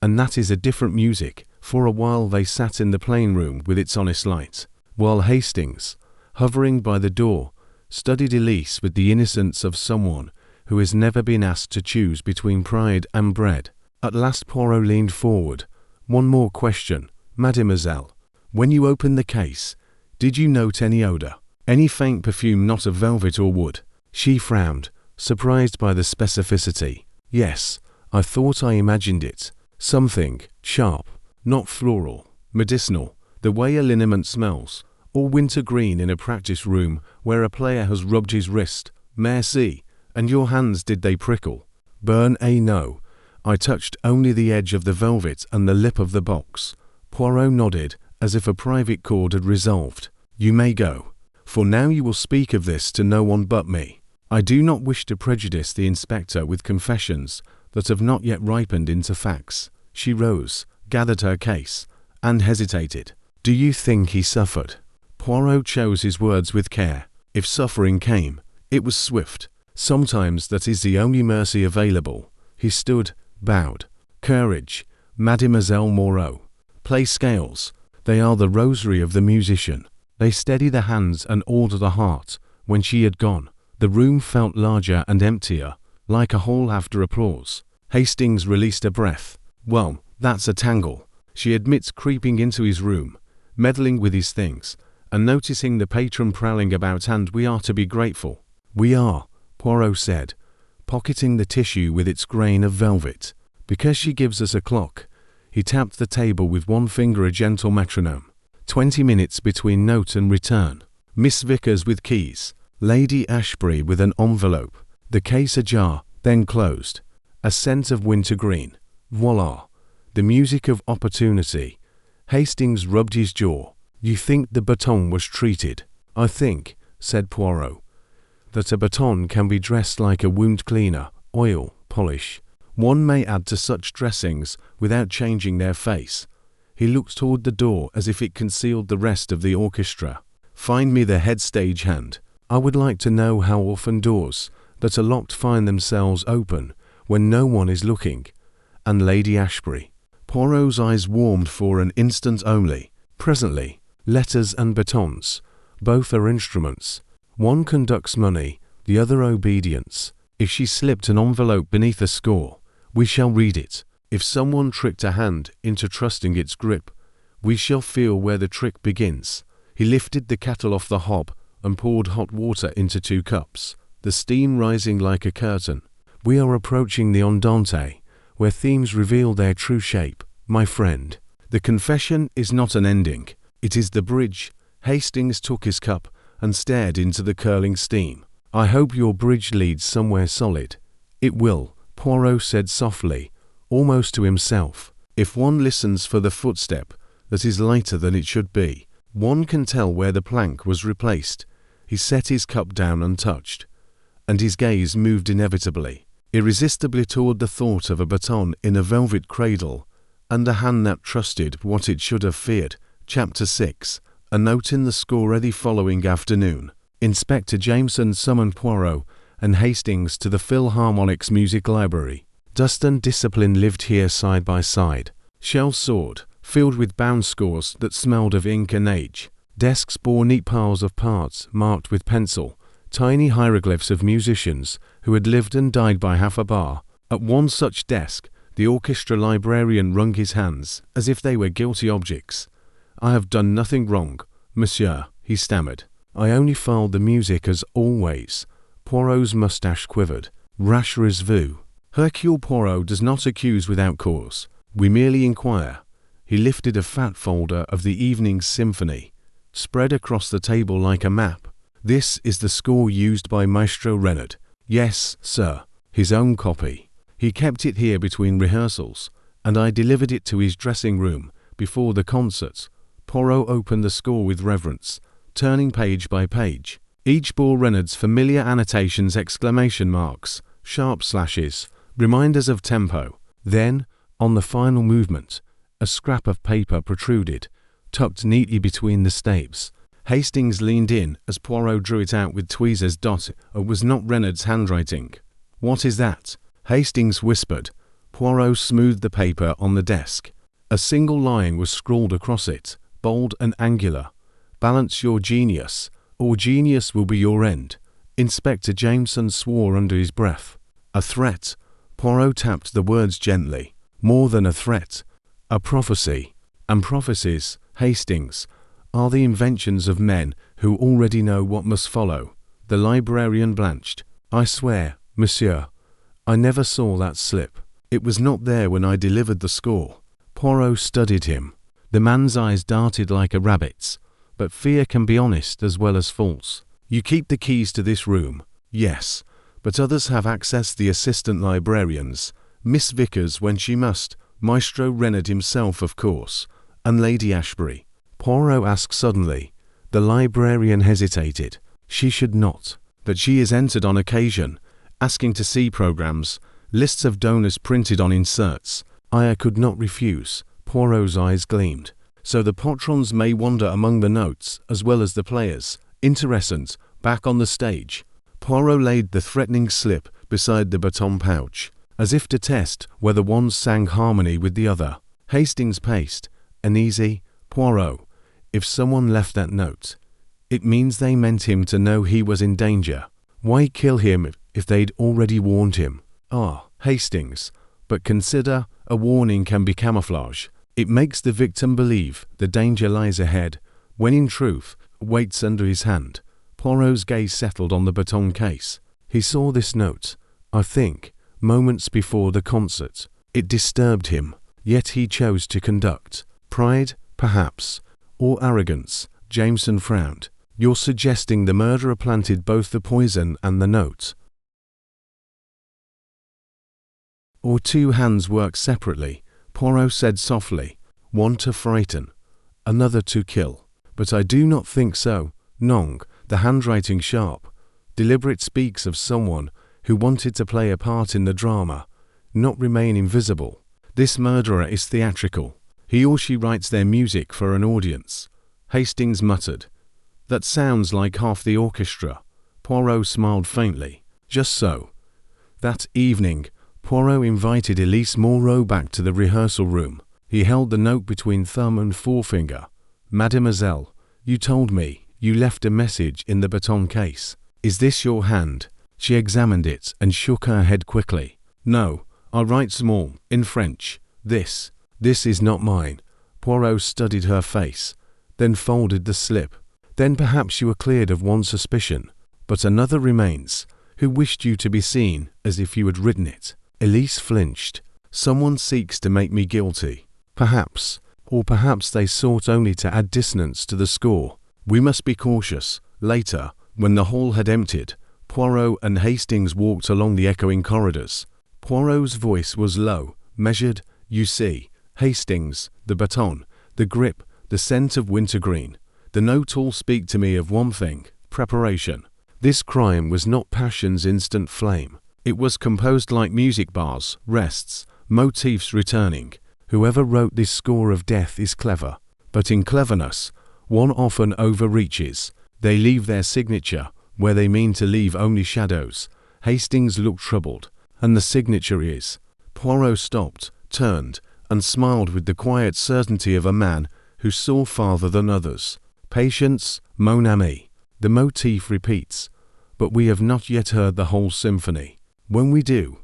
And that is a different music. For a while they sat in the plain room with its honest light, while Hastings, hovering by the door, studied Elise with the innocence of someone who has never been asked to choose between pride and bread. At last Poirot leaned forward. One more question, mademoiselle. When you opened the case, did you note any odour? Any faint perfume not of velvet or wood? She frowned, surprised by the specificity. Yes, I thought I imagined it. Something sharp, not floral, medicinal, the way a liniment smells, or winter green in a practice room where a player has rubbed his wrist. Merci. And your hands, did they prickle? Burn a no. I touched only the edge of the velvet and the lip of the box. Poirot nodded, as if a private chord had resolved. You may go. For now you will speak of this to no one but me. I do not wish to prejudice the inspector with confessions that have not yet ripened into facts. She rose, gathered her case, and hesitated. Do you think he suffered? Poirot chose his words with care. If suffering came, it was swift. Sometimes that is the only mercy available. He stood, bowed. Courage, Mademoiselle Moreau. Play scales. They are the rosary of the musician. They steady the hands and order the heart. When she had gone, the room felt larger and emptier, like a hall after applause. Hastings released a breath. Well, that's a tangle. She admits creeping into his room, meddling with his things, and noticing the patron prowling about, and we are to be grateful. We are, Poirot said, pocketing the tissue with its grain of velvet. Because she gives us a clock. He tapped the table with one finger, a gentle metronome. 20 minutes between note and return. Miss Vickers with keys. Lady Ashbury with an envelope. The case ajar, then closed. A scent of wintergreen. Voila! The music of opportunity. Hastings rubbed his jaw. You think the baton was treated? I think, said Poirot, that a baton can be dressed like a wound cleaner, oil, polish. One may add to such dressings without changing their face. He looked toward the door as if it concealed the rest of the orchestra. Find me the head stage hand. I would like to know how often doors that are locked find themselves open when no one is looking. And Lady Ashbury. Poirot's eyes warmed for an instant only. Presently, letters and batons. Both are instruments. One conducts money, the other obedience. If she slipped an envelope beneath a score, we shall read it. If someone tricked a hand into trusting its grip, we shall feel where the trick begins. He lifted the kettle off the hob and poured hot water into 2 cups, the steam rising like a curtain. We are approaching the andante, where themes reveal their true shape, my friend. The confession is not an ending. It is the bridge. Hastings took his cup and stared into the curling steam. I hope your bridge leads somewhere solid. It will, Poirot said softly, almost to himself. If one listens for the footstep that is lighter than it should be, one can tell where the plank was replaced. He set his cup down untouched, and his gaze moved inevitably, irresistibly toward the thought of a baton in a velvet cradle, and a hand that trusted what it should have feared. Chapter 6. A note in the score ready following afternoon. Inspector Jameson summoned Poirot and Hastings to the Philharmonic's music library. Dust and discipline lived here side by side. Shelves soared, filled with bound scores that smelled of ink and age. Desks bore neat piles of parts marked with pencil, tiny hieroglyphs of musicians who had lived and died by half a bar. At one such desk, the orchestra librarian wrung his hands as if they were guilty objects. I have done nothing wrong, monsieur, he stammered. I only filed the music as always. Poirot's moustache quivered. Rasher's vu. Hercule Poirot does not accuse without cause. We merely inquire. He lifted a fat folder of the evening's symphony, spread across the table like a map. This is the score used by Maestro Renard. Yes, sir, his own copy. He kept it here between rehearsals, and I delivered it to his dressing room before the concert. Poirot opened the score with reverence, turning page by page. Each bore Renard's familiar annotations, exclamation marks, sharp slashes, reminders of tempo. Then, on the final movement, a scrap of paper protruded, tucked neatly between the staves. Hastings leaned in as Poirot drew it out with tweezers. It was not Renard's handwriting. What is that? Hastings whispered. Poirot smoothed the paper on the desk. A single line was scrawled across it, bold and angular. Balance your genius, or genius will be your end. Inspector Jameson swore under his breath. A threat. Poirot tapped the words gently. More than a threat. A prophecy. And prophecies, Hastings, are the inventions of men who already know what must follow. The librarian blanched. I swear, monsieur, I never saw that slip. It was not there when I delivered the score. Poirot studied him. The man's eyes darted like a rabbit's. But fear can be honest as well as false. You keep the keys to this room? Yes. but others have accessed the assistant librarians, Miss Vickers when she must, Maestro Reynard himself of course, and Lady Ashbury. Poirot asked suddenly. The librarian hesitated. She should not. That she is entered on occasion, asking to see programs, lists of donors printed on inserts. I could not refuse. Poirot's eyes gleamed. So the patrons may wander among the notes as well as the players. Interesant. Back on the stage. Poirot laid the threatening slip beside the baton pouch, as if to test whether one sang harmony with the other. Hastings paced. Uneasy. Poirot. If someone left that note, it means they meant him to know he was in danger. Why kill him if they'd already warned him? Ah, Hastings. But consider, a warning can be camouflage. It makes the victim believe the danger lies ahead, when in truth, waits under his hand. Poirot's gaze settled on the baton case. He saw this note, I think, moments before the concert. It disturbed him, yet he chose to conduct. Pride, perhaps, or arrogance. Jameson frowned. You're suggesting the murderer planted both the poison and the note? Or two hands work separately, Poirot said softly, one to frighten, another to kill. But I do not think so. Nong, the handwriting sharp, deliberate, speaks of someone who wanted to play a part in the drama, not remain invisible. This murderer is theatrical. He or she writes their music for an audience. Hastings muttered. That sounds like half the orchestra. Poirot smiled faintly. Just so. That evening, Poirot invited Elise Moreau back to the rehearsal room. He held the note between thumb and forefinger. Mademoiselle, you told me you left a message in the baton case. Is this your hand? She examined it and shook her head quickly. No, I write small, in French. This is not mine. Poirot studied her face, then folded the slip. Then perhaps you were cleared of one suspicion, but another remains, who wished you to be seen as if you had written it. Elise flinched. Someone seeks to make me guilty. Perhaps, or perhaps they sought only to add dissonance to the score. We must be cautious. Later, when the hall had emptied, Poirot and Hastings walked along the echoing corridors. Poirot's voice was low, measured. You see, Hastings, the baton, the grip, the scent of wintergreen. The note all speak to me of one thing, preparation. This crime was not passion's instant flame. It was composed like music bars, rests, motifs returning. Whoever wrote this score of death is clever. But in cleverness, one often overreaches. They leave their signature where they mean to leave only shadows. Hastings looked troubled. And the signature is... Poirot stopped, turned, and smiled with the quiet certainty of a man who saw farther than others. Patience, mon ami. The motif repeats, but we have not yet heard the whole symphony. When we do,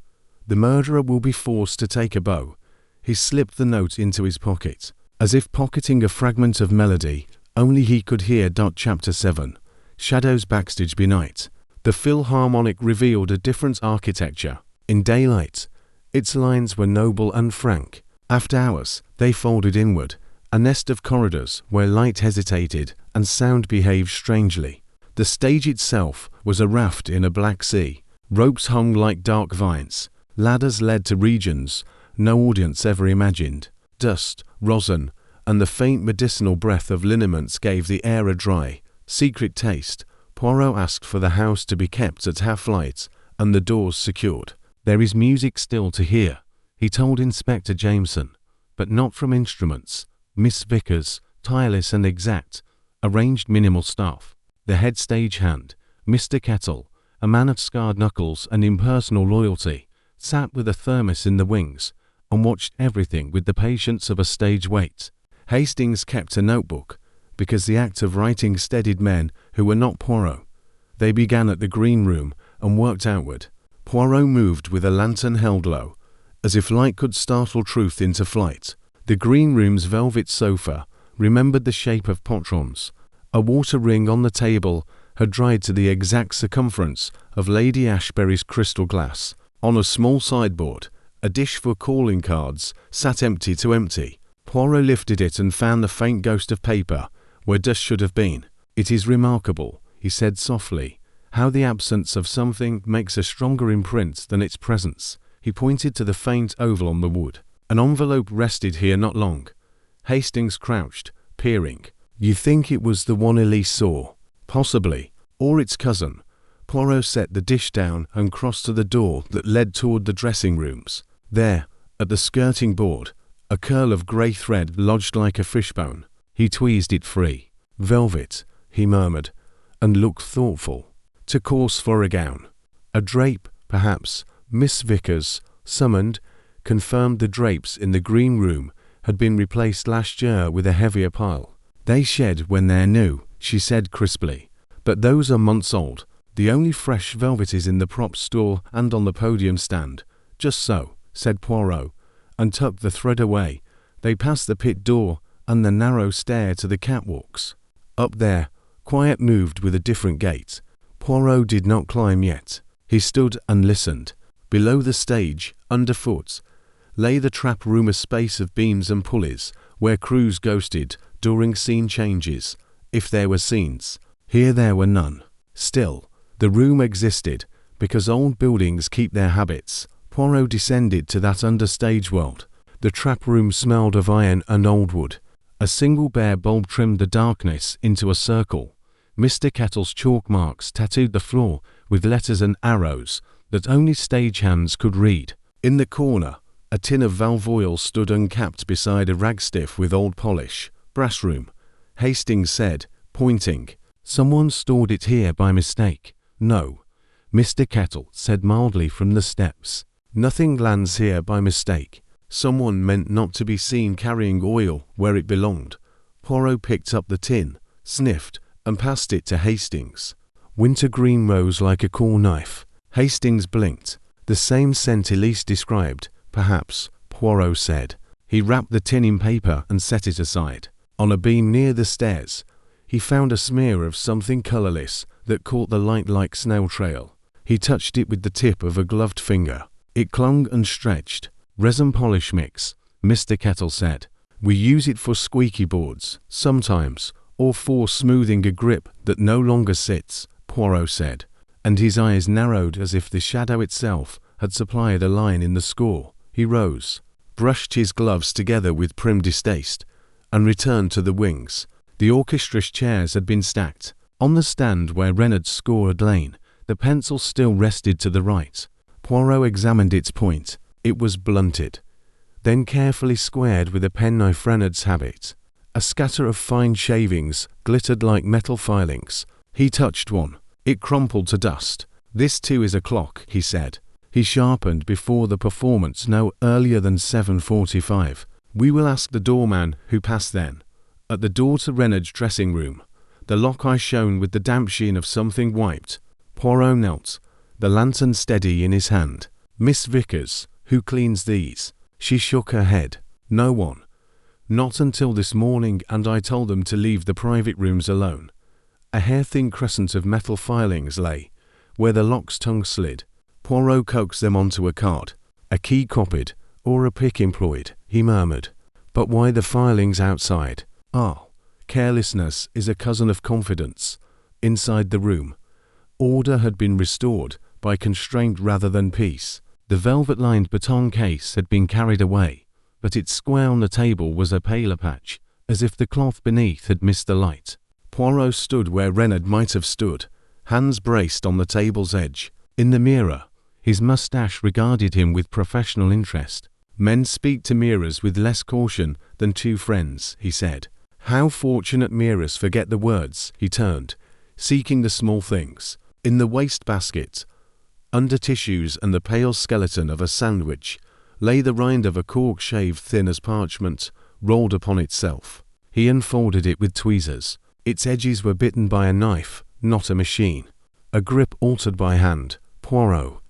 the murderer will be forced to take a bow. He slipped the note into his pocket, as if pocketing a fragment of melody. Only he could hear. Chapter 7. Shadows backstage benight. The Philharmonic revealed a different architecture. In daylight, its lines were noble and frank. After hours, they folded inward, a nest of corridors where light hesitated and sound behaved strangely. The stage itself was a raft in a black sea. Ropes hung like dark vines. Ladders led to regions no audience ever imagined. Dust, rosin, and the faint medicinal breath of liniments gave the air a dry, secret taste. Poirot asked for the house to be kept at half-light and the doors secured. There is music still to hear, he told Inspector Jameson, but not from instruments. Miss Vickers, tireless and exact, arranged minimal stuff. The head stagehand, Mr. Kettle, a man of scarred knuckles and impersonal loyalty, sat with a thermos in the wings and watched everything with the patience of a stage wait. Hastings kept a notebook, because the act of writing steadied men who were not Poirot. They began at the green room and worked outward. Poirot moved with a lantern held low, as if light could startle truth into flight. The green room's velvet sofa remembered the shape of patrons. A water ring on the table had dried to the exact circumference of Lady Ashbury's crystal glass. On a small sideboard, a dish for calling cards sat empty to empty. Poirot lifted it and found the faint ghost of paper where dust should have been. It is remarkable, he said softly, How the absence of something makes a stronger imprint than its presence. He pointed to the faint oval on the wood. An envelope rested here not long. Hastings crouched, peering. You think it was the one Elise saw? Possibly. Or its cousin. Poirot set the dish down and crossed to the door that led toward the dressing rooms. There, at the skirting board, a curl of grey thread lodged like a fishbone. He tweezed it free. Velvet, he murmured, and looked thoughtful. Too coarse for a gown. A drape, perhaps. Miss Vickers, summoned, confirmed the drapes in the green room had been replaced last year with a heavier pile. They shed when they're new, she said crisply. But those are months old. The only fresh velvet is in the prop store and on the podium stand. Just so, said Poirot, and tucked the thread away. They passed the pit door and the narrow stair to the catwalks. Up there, Quiet moved with a different gait. Poirot did not climb yet. He stood and listened. Below the stage, underfoot, lay the trap room, a space of beams and pulleys, where crews ghosted during scene changes, if there were scenes. Here there were none. Still, the room existed, because old buildings keep their habits. Poirot descended to that understage world. The trap room smelled of iron and old wood. A single bare bulb trimmed the darkness into a circle. Mr. Kettle's chalk marks tattooed the floor with letters and arrows that only stagehands could read. In the corner, a tin of valve oil stood uncapped beside a ragstiff with old polish. Brass room, Hastings said, pointing. Someone stored it here by mistake. No, Mr. Kettle said mildly from the steps. Nothing lands here by mistake. Someone meant not to be seen carrying oil where it belonged. Poirot picked up the tin, sniffed, and passed it to Hastings. Wintergreen rose like a cool knife. Hastings blinked. The same scent Elise described, perhaps, Poirot said. He wrapped the tin in paper and set it aside. On a beam near the stairs, he found a smear of something colourless that caught the light like snail trail. He touched it with the tip of a gloved finger. It clung and stretched. Resin polish mix, Mr. Kettle said. We use it for squeaky boards, sometimes, or for smoothing a grip that no longer sits, Poirot said, and his eyes narrowed as if the shadow itself had supplied a line in the score. He rose, brushed his gloves together with prim distaste, and returned to the wings. The orchestra's chairs had been stacked. On the stand where Reynard's score had lain, the pencil still rested to the right. Poirot examined its point. It was blunted, then carefully squared with a penknife Reynard's habit. A scatter of fine shavings glittered like metal filings. He touched one. It crumpled to dust. This too is a clock, he said. He sharpened before the performance no earlier than 7:45. We will ask the doorman who passed then. At the door to Reynard's dressing room, the lock I shone with the damp sheen of something wiped. Poirot knelt, the lantern steady in his hand. Miss Vickers, who cleans these? She shook her head. No one. Not until this morning, and I told them to leave the private rooms alone. A hair-thin crescent of metal filings lay, where the lock's tongue slid. Poirot coaxed them onto a card. A key copied, or a pick employed, he murmured. But why the filings outside? Ah, carelessness is a cousin of confidence. Inside the room, order had been restored by constraint rather than peace. The velvet-lined Baton case had been carried away, but its square on the table was a paler patch, as if the cloth beneath had missed the light. Poirot stood where Reynard might have stood, hands braced on the table's edge. In the mirror, his moustache regarded him with professional interest. Men speak to mirrors with less caution than two friends, he said. How fortunate mirrors forget the words. He turned, seeking the small things. In the wastebasket, under tissues and the pale skeleton of a sandwich, lay the rind of a cork shaved thin as parchment, rolled upon itself. He unfolded it with tweezers. Its edges were bitten by a knife, not a machine. A grip altered by hand, Poirot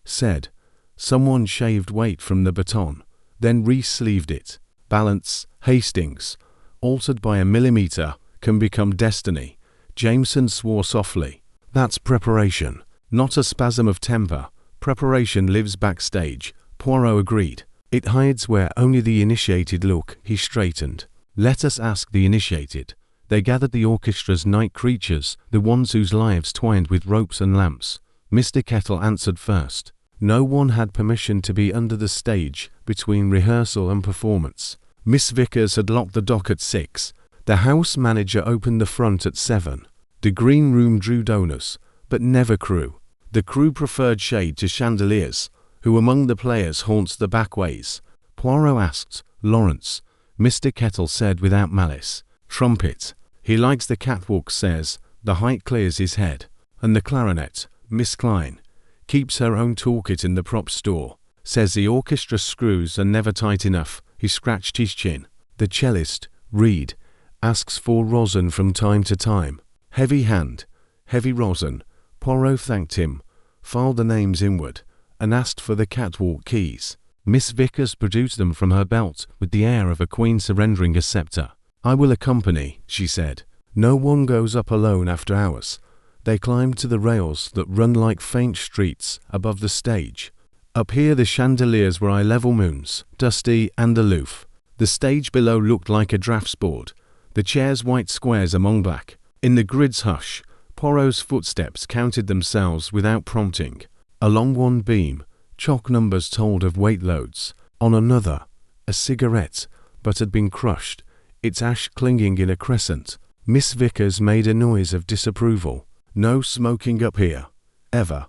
said. Someone shaved weight from the baton, then re-sleeved it. Balance, Hastings, altered by a millimetre, can become destiny. Jameson swore softly. That's preparation, not a spasm of temper. Preparation lives backstage, Poirot agreed. It hides where only the initiated look. He straightened. Let us ask the initiated. They gathered the orchestra's night creatures, the ones whose lives twined with ropes and lamps. Mr. Kettle answered first. No one had permission to be under the stage between rehearsal and performance. Miss Vickers had locked the dock at 6. The house manager opened the front at 7. The green room drew donors, but never crew. The crew preferred shade to chandeliers. Who among the players haunts the backways? Poirot asked. Lawrence. Mr. Kettle said without malice. Trumpet. He likes the catwalk, says. The height clears his head. And the clarinet. Miss Klein. Keeps her own toolkit in the prop store. Says the orchestra screws are never tight enough. He scratched his chin. The cellist, Reed, asks for rosin from time to time. Heavy hand. Heavy rosin. Poirot thanked him, filed the names inward, and asked for the catwalk keys. Miss Vickers produced them from her belt with the air of a queen surrendering a scepter. I will accompany, she said. No one goes up alone after hours. They climbed to the rails that run like faint streets above the stage. Up here the chandeliers were eye-level moons, dusty and aloof. The stage below looked like a draftsboard, the chairs white squares among black. In the grid's hush, Poirot's footsteps counted themselves without prompting. Along one beam, chalk numbers told of weight loads. On another, a cigarette, but had been crushed, its ash clinging in a crescent. Miss Vickers made a noise of disapproval. No smoking up here. Ever.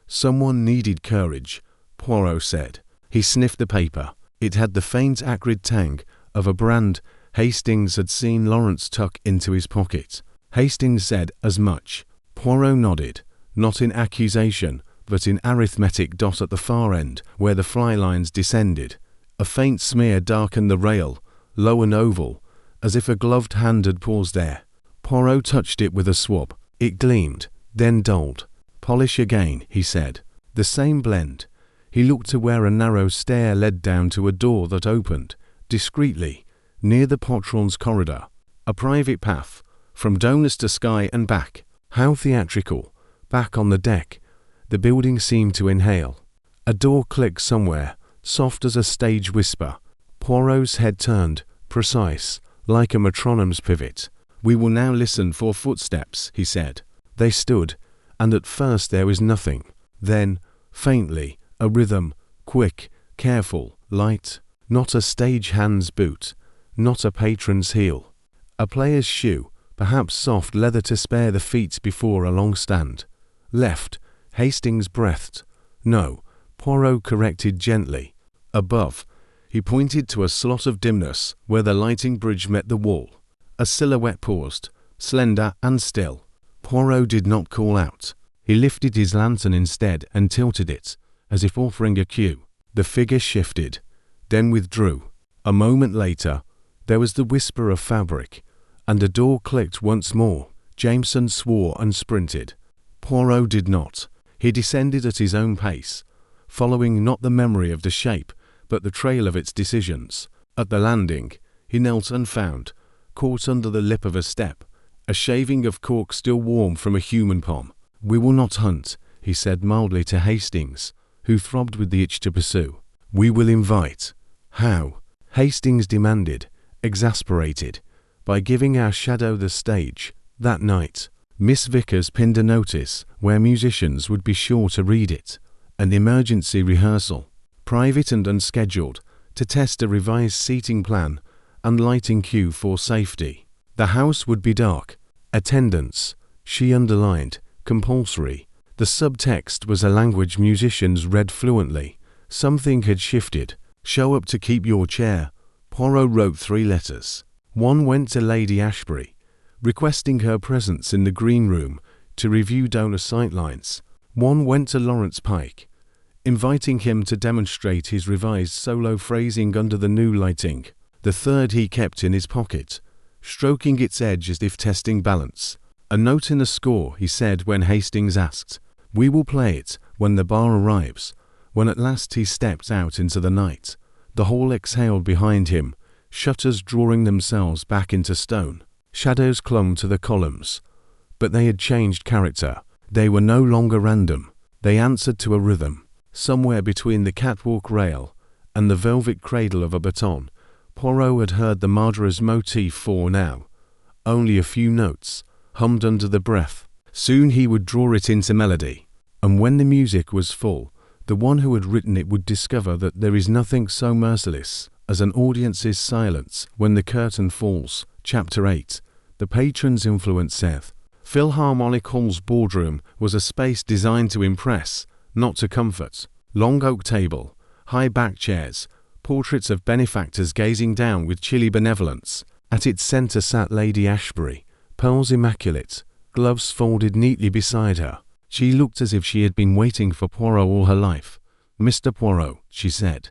Someone needed courage, Poirot said. He sniffed the paper. It had the faint acrid tang of a brand Hastings had seen Lawrence tuck into his pocket. Hastings said as much. Poirot nodded, not in accusation, but in arithmetic. Dot at the far end, where the fly lines descended. A faint smear darkened the rail, low and oval, as if a gloved hand had paused there. Poirot touched it with a swab. It gleamed, then dulled. Polish again, he said. The same blend. He looked to where a narrow stair led down to a door that opened, discreetly, near the patron's corridor. A private path, from domus to sky and back. How theatrical. Back on the deck, the building seemed to inhale. A door clicked somewhere, soft as a stage whisper. Poirot's head turned, precise, like a metronome's pivot. We will now listen for footsteps, he said. They stood, and at first there was nothing. Then, faintly, a rhythm, quick, careful, light, not a stage hand's boot, not a patron's heel. A player's shoe, perhaps soft leather to spare the feet before a long stand. Left, Hastings breathed. No, Poirot corrected gently. Above, he pointed to a slot of dimness where the lighting bridge met the wall. A silhouette paused, slender and still. Poirot did not call out. He lifted his lantern instead and tilted it, as if offering a cue. The figure shifted, then withdrew. A moment later, there was the whisper of fabric, and a door clicked once more. Jameson swore and sprinted. Poirot did not. He descended at his own pace, following not the memory of the shape, but the trail of its decisions. At the landing, he knelt and found, caught under the lip of a step, a shaving of cork still warm from a human palm. We will not hunt, he said mildly to Hastings, who throbbed with the itch to pursue. We will invite. How? Hastings demanded, exasperated. By giving our shadow the stage. That night, Miss Vickers pinned a notice where musicians would be sure to read it. An emergency rehearsal, private and unscheduled, to test a revised seating plan and lighting cue for safety. The house would be dark. Attendance, she underlined, compulsory. The subtext was a language musicians read fluently. Something had shifted. Show up to keep your chair. Poirot wrote 3 letters. One went to Lady Ashbury, requesting her presence in the green room to review donor sightlines. One went to Lawrence Pike, inviting him to demonstrate his revised solo phrasing under the new lighting. The third he kept in his pocket, stroking its edge as if testing balance. A note in the score, he said when Hastings asked. We will play it when the bar arrives. When at last he stepped out into the night, the hall exhaled behind him, shutters drawing themselves back into stone. Shadows clung to the columns, but they had changed character. They were no longer random. They answered to a rhythm. Somewhere between the catwalk rail and the velvet cradle of a baton, Poirot had heard the murderer's motif for now. only a few notes, hummed under the breath. Soon he would draw it into melody, and when the music was full, the one who had written it would discover that there is nothing so merciless as an audience's silence when the curtain falls. Chapter 8. The Patron's Influence saith. Philharmonic Hall's boardroom was a space designed to impress, not to comfort. Long oak table, high back chairs, portraits of benefactors gazing down with chilly benevolence. At its centre sat Lady Ashbury, pearls immaculate, gloves folded neatly beside her. She looked as if she had been waiting for Poirot all her life. "Mr. Poirot," she said,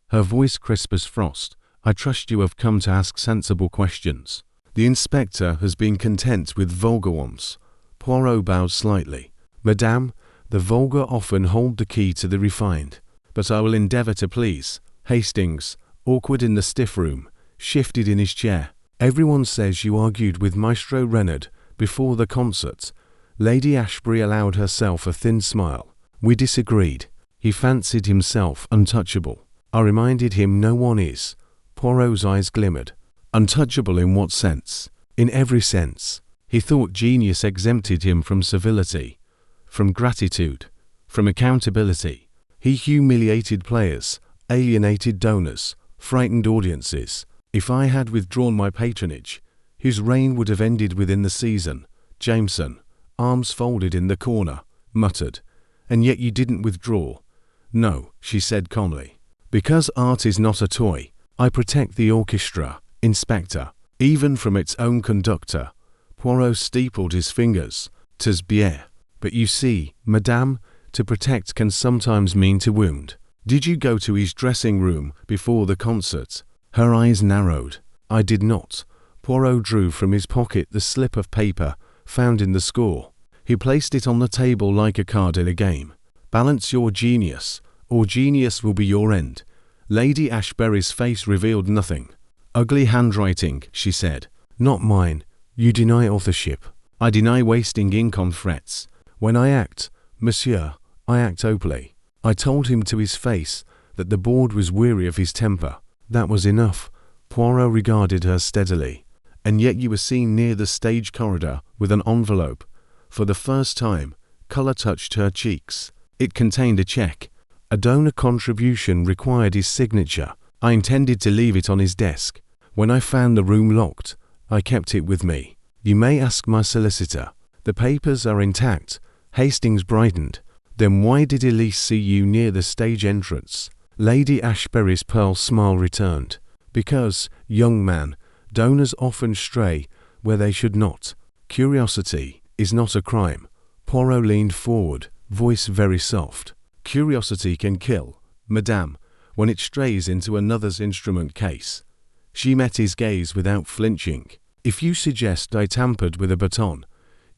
her voice crisp as frost, "I trust you have come to ask sensible questions. The inspector has been content with vulgar ones." Poirot bowed slightly. "Madame, the vulgar often hold the key to the refined, but I will endeavour to please." Hastings, awkward in the stiff room, shifted in his chair. "Everyone says you argued with Maestro Reynard before the concert." Lady Ashbury allowed herself a thin smile. "We disagreed. He fancied himself untouchable. I reminded him no one is." Poirot's eyes glimmered. "Untouchable in what sense?" "In every sense. He thought genius exempted him from civility, from gratitude, from accountability. He humiliated players, alienated donors, frightened audiences. If I had withdrawn my patronage, his reign would have ended within the season." Jameson, arms folded in the corner, muttered. "And yet you didn't withdraw." "No," she said calmly. "Because art is not a toy. I protect the orchestra, Inspector, even from its own conductor." Poirot steepled his fingers. "'Tis bien. But you see, madame, to protect can sometimes mean to wound. Did you go to his dressing room before the concert?" Her eyes narrowed. "I did not." Poirot drew from his pocket the slip of paper found in the score. He placed it on the table like a card in a game. "Balance your genius, or genius will be your end." Lady Ashbury's face revealed nothing. "Ugly handwriting," she said. "Not mine. You deny authorship." "I deny wasting ink on threats. When I act, monsieur, I act openly." I told him to his face that the board was weary of his temper. That was enough. Poirot regarded her steadily. "And yet you were seen near the stage corridor with an envelope." For the first time, colour touched her cheeks. It contained a cheque. A donor contribution required his signature. I intended to leave it on his desk. When I found the room locked, I kept it with me. You may ask my solicitor. The papers are intact. Hastings brightened. "Then why did Elise see you near the stage entrance?" Lady Ashbury's pearl smile returned. "Because, young man, donors often stray where they should not. Curiosity is not a crime." Poirot leaned forward, voice very soft. "Curiosity can kill, madame, when it strays into another's instrument case." She met his gaze without flinching. "If you suggest I tampered with a baton,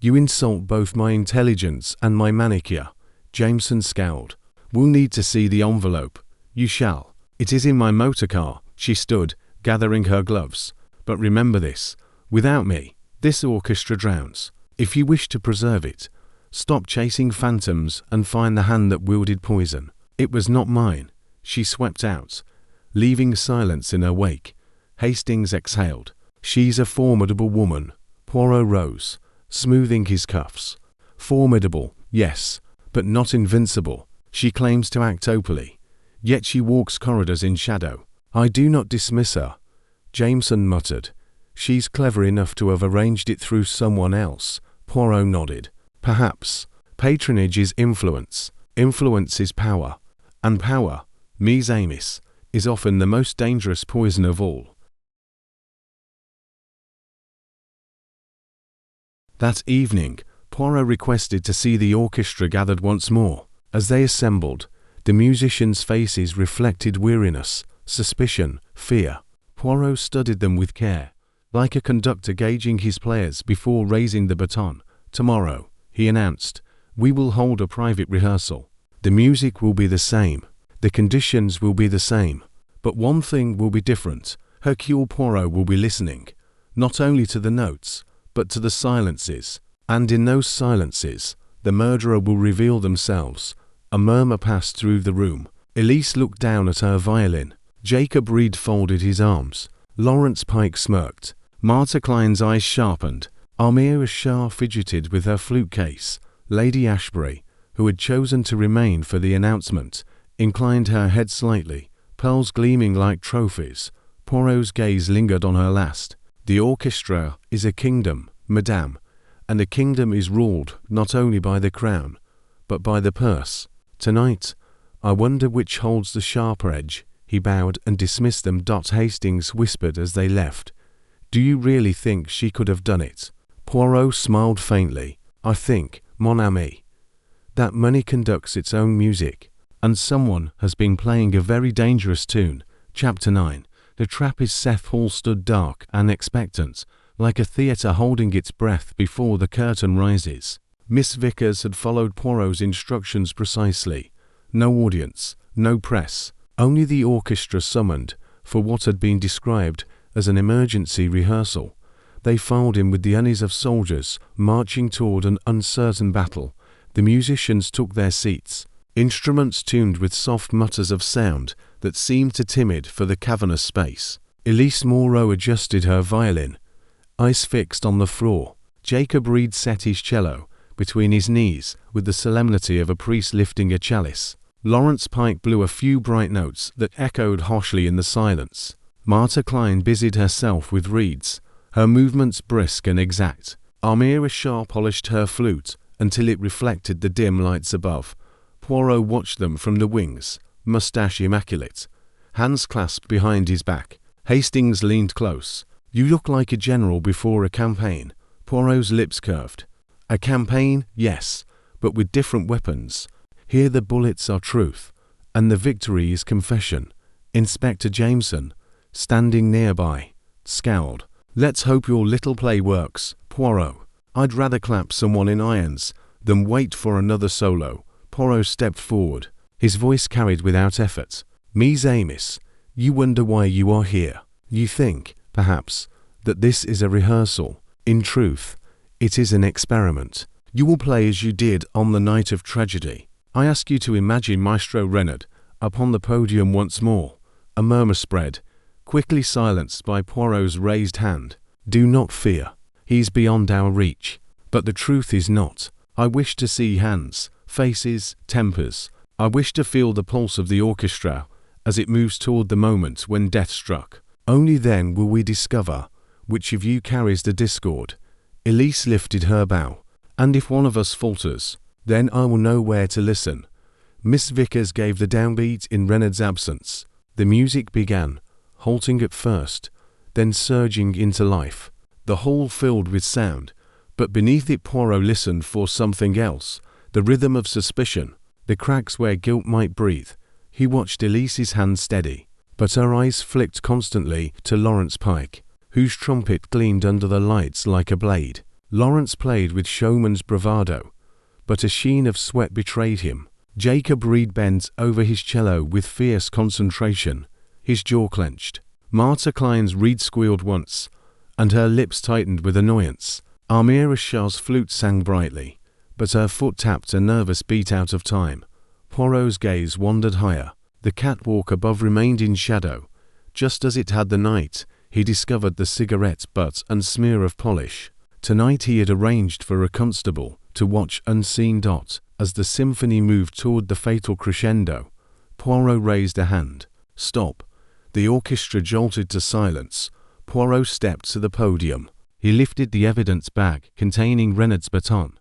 you insult both my intelligence and my manicure." Jameson scowled. "We'll need to see the envelope." "You shall. It is in my motor car." She stood, gathering her gloves. "But remember this. Without me, this orchestra drowns. If you wish to preserve it, stop chasing phantoms and find the hand that wielded poison." "It was not mine," she swept out, leaving silence in her wake. Hastings exhaled. "She's a formidable woman." Poirot rose, smoothing his cuffs. "Formidable, yes, but not invincible. She claims to act openly, yet she walks corridors in shadow." "I do not dismiss her," Jameson muttered. "She's clever enough to have arranged it through someone else." Poirot nodded. "Perhaps. Patronage is influence. Influence is power. And power, mes amis, is often the most dangerous poison of all." That evening, Poirot requested to see the orchestra gathered once more. As they assembled, the musicians' faces reflected weariness, suspicion, fear. Poirot studied them with care, like a conductor gauging his players before raising the baton. "Tomorrow," he announced, "we will hold a private rehearsal. The music will be the same. The conditions will be the same. But one thing will be different. Hercule Poirot will be listening, not only to the notes, but to the silences. And in those silences, the murderer will reveal themselves." A murmur passed through the room. Elise looked down at her violin. Jacob Reed folded his arms. Lawrence Pike smirked. Martha Klein's eyes sharpened. Almira Shah fidgeted with her flute case. Lady Ashbury, who had chosen to remain for the announcement, inclined her head slightly, pearls gleaming like trophies. Poirot's gaze lingered on her last. The orchestra is a kingdom, madame, and a kingdom is ruled not only by the crown, but by the purse. Tonight, I wonder which holds the sharper edge. He bowed and dismissed them. Hastings whispered as they left. Do you really think she could have done it? Poirot smiled faintly. I think, mon ami, that money conducts its own music, and someone has been playing a very dangerous tune. Chapter 9. The Trappist Seth Hall stood dark and expectant, like a theatre holding its breath before the curtain rises. Miss Vickers had followed Poirot's instructions precisely. No audience, no press, only the orchestra summoned for what had been described as an emergency rehearsal. They filed in with the unease of soldiers marching toward an uncertain battle. The musicians took their seats, instruments tuned with soft mutters of sound that seemed too timid for the cavernous space. Elise Moreau adjusted her violin, eyes fixed on the floor. Jacob Reed set his cello between his knees with the solemnity of a priest lifting a chalice. Lawrence Pike blew a few bright notes that echoed harshly in the silence. Martha Klein busied herself with reeds, her movements brisk and exact. Almira Shah polished her flute until it reflected the dim lights above. Poirot watched them from the wings, moustache immaculate, hands clasped behind his back. Hastings leaned close. You look like a general before a campaign. Poirot's lips curved. A campaign, yes, but with different weapons. Here the bullets are truth, and the victory is confession. Inspector Jameson, standing nearby, scowled. Let's hope your little play works, Poirot. I'd rather clap someone in irons than wait for another solo. Poirot stepped forward, his voice carried without effort. Mies Amos, you wonder why you are here. You think, perhaps, that this is a rehearsal. In truth, it is an experiment. You will play as you did on the night of tragedy. I ask you to imagine Maestro Reynard upon the podium once more. A murmur spread, quickly silenced by Poirot's raised hand. Do not fear. He is beyond our reach. But the truth is not. I wish to see hands, faces, tempers. I wish to feel the pulse of the orchestra as it moves toward the moment when death struck. Only then will we discover which of you carries the discord. Elise lifted her bow. And if one of us falters, then I will know where to listen. Miss Vickers gave the downbeat in Reynard's absence. The music began, halting at first, then surging into life. The hall filled with sound, but beneath it Poirot listened for something else, the rhythm of suspicion, the cracks where guilt might breathe. He watched Elise's hand steady, but her eyes flicked constantly to Lawrence Pike, whose trumpet gleamed under the lights like a blade. Lawrence played with showman's bravado, but a sheen of sweat betrayed him. Jacob Reed bent over his cello with fierce concentration, his jaw clenched. Martha Klein's reed squealed once, and her lips tightened with annoyance. Almira Shah's flute sang brightly, but her foot tapped a nervous beat out of time. Poirot's gaze wandered higher. The catwalk above remained in shadow. Just as it had the night, he discovered the cigarette butt and smear of polish. Tonight he had arranged for a constable to watch unseen. As the symphony moved toward the fatal crescendo, Poirot raised a hand. Stop. The orchestra jolted to silence. Poirot stepped to the podium. He lifted the evidence bag containing Reynard's baton,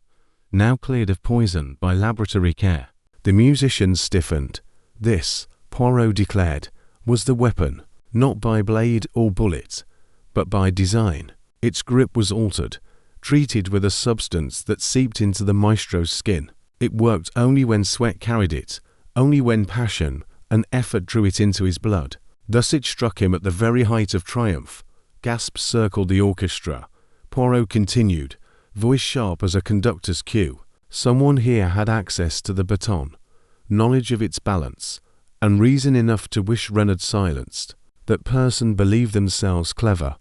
now cleared of poison by laboratory care. The musicians stiffened. This, Poirot declared, was the weapon, not by blade or bullet, but by design. Its grip was altered, treated with a substance that seeped into the maestro's skin. It worked only when sweat carried it, only when passion and effort drew it into his blood. Thus it struck him at the very height of triumph. Gasps circled the orchestra. Poirot continued, voice sharp as a conductor's cue. Someone here had access to the baton, knowledge of its balance, and reason enough to wish Reynard silenced. That person believed themselves clever,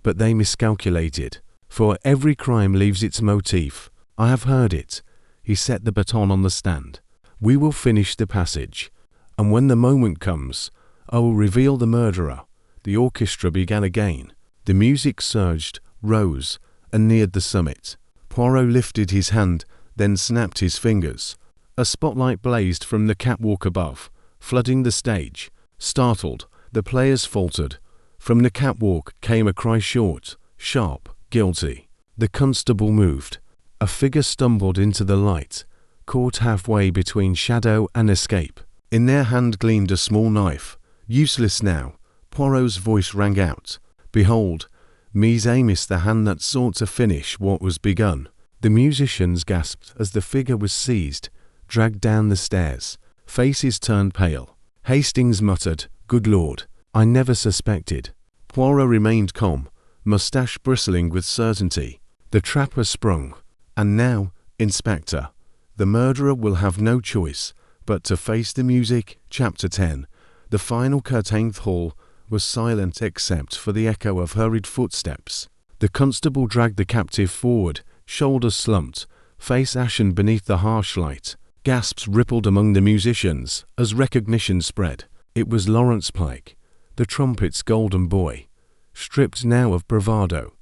but they miscalculated. For every crime leaves its motif. I have heard it. He set the baton on the stand. We will finish the passage, and when the moment comes, I will reveal the murderer. The orchestra began again. The music surged, rose, and neared the summit. Poirot lifted his hand, then snapped his fingers. A spotlight blazed from the catwalk above, flooding the stage. Startled, the players faltered. From the catwalk came a cry, short, sharp, guilty. The constable moved. A figure stumbled into the light, caught halfway between shadow and escape. In their hand gleamed a small knife. Useless now, Poirot's voice rang out. Behold, mes amis, the hand that sought to finish what was begun. The musicians gasped as the figure was seized, dragged down the stairs. Faces turned pale. Hastings muttered, "Good Lord, I never suspected." Poirot remained calm, moustache bristling with certainty. The trap was sprung. And now, Inspector, the murderer will have no choice but to face the music. Chapter 10. The final curtained hall was silent except for the echo of hurried footsteps. The constable dragged the captive forward, shoulders slumped, face ashen beneath the harsh light. Gasps rippled among the musicians as recognition spread. It was Lawrence Pike, the trumpet's golden boy, stripped now of bravado.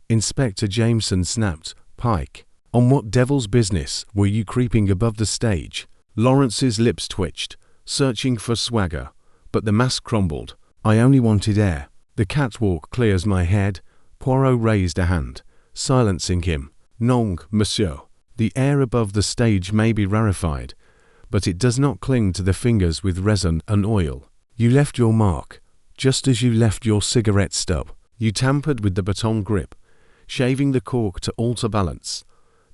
Inspector Jameson snapped, "Pike, on what devil's business were you creeping above the stage?" Lawrence's lips twitched, searching for swagger, but the mask crumbled. "I only wanted air. The catwalk clears my head." Poirot raised a hand, silencing him. "Non, monsieur. The air above the stage may be rarefied, but it does not cling to the fingers with resin and oil. You left your mark, just as you left your cigarette stub. You tampered with the baton grip, shaving the cork to alter balance,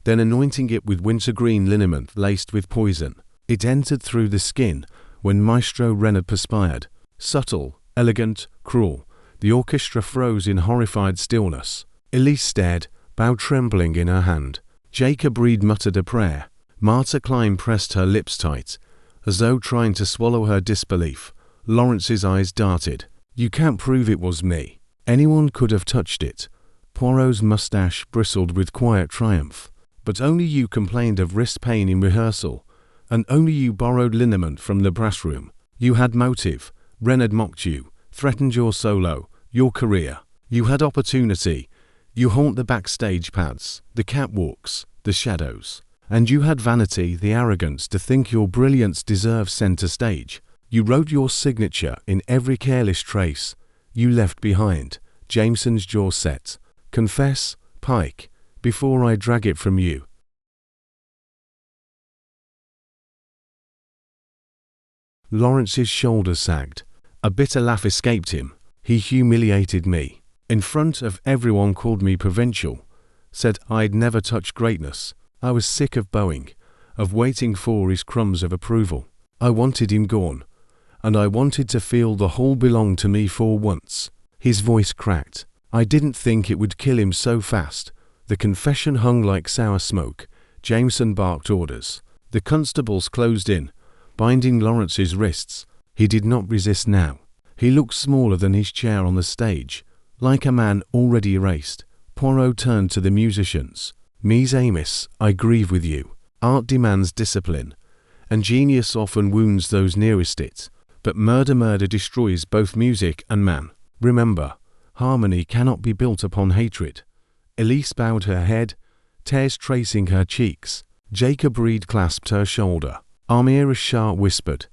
then anointing it with wintergreen liniment laced with poison. It entered through the skin when Maestro Renard perspired. Subtle, elegant, cruel, the orchestra froze in horrified stillness. Elise stared, bow trembling in her hand. Jacob Reed muttered a prayer. Martha Klein pressed her lips tight, as though trying to swallow her disbelief. Lawrence's eyes darted. "You can't prove it was me. Anyone could have touched it." Poirot's mustache bristled with quiet triumph. "But only you complained of wrist pain in rehearsal, and only you borrowed liniment from the brass room. You had motive. Renard mocked you, threatened your solo, your career. You had opportunity. You haunt the backstage paths, the catwalks, the shadows. And you had vanity, the arrogance to think your brilliance deserves center stage. You wrote your signature in every careless trace you left behind." Jameson's jaw set. "Confess, Pike, before I drag it from you." Lawrence's shoulders sagged. A bitter laugh escaped him. "He humiliated me. In front of everyone called me provincial. Said I'd never touch greatness. I was sick of bowing, of waiting for his crumbs of approval. I wanted him gone, and I wanted to feel the whole belonged to me for once." His voice cracked. "I didn't think it would kill him so fast." The confession hung like sour smoke. Jameson barked orders. The constables closed in, binding Lawrence's wrists. He did not resist now. He looked smaller than his chair on the stage, like a man already erased. Poirot turned to the musicians. "Mes amis, I grieve with you. Art demands discipline, and genius often wounds those nearest it. But murder destroys both music and man. Remember, harmony cannot be built upon hatred." Elise bowed her head, tears tracing her cheeks. Jacob Reed clasped her shoulder. Amira Shah whispered,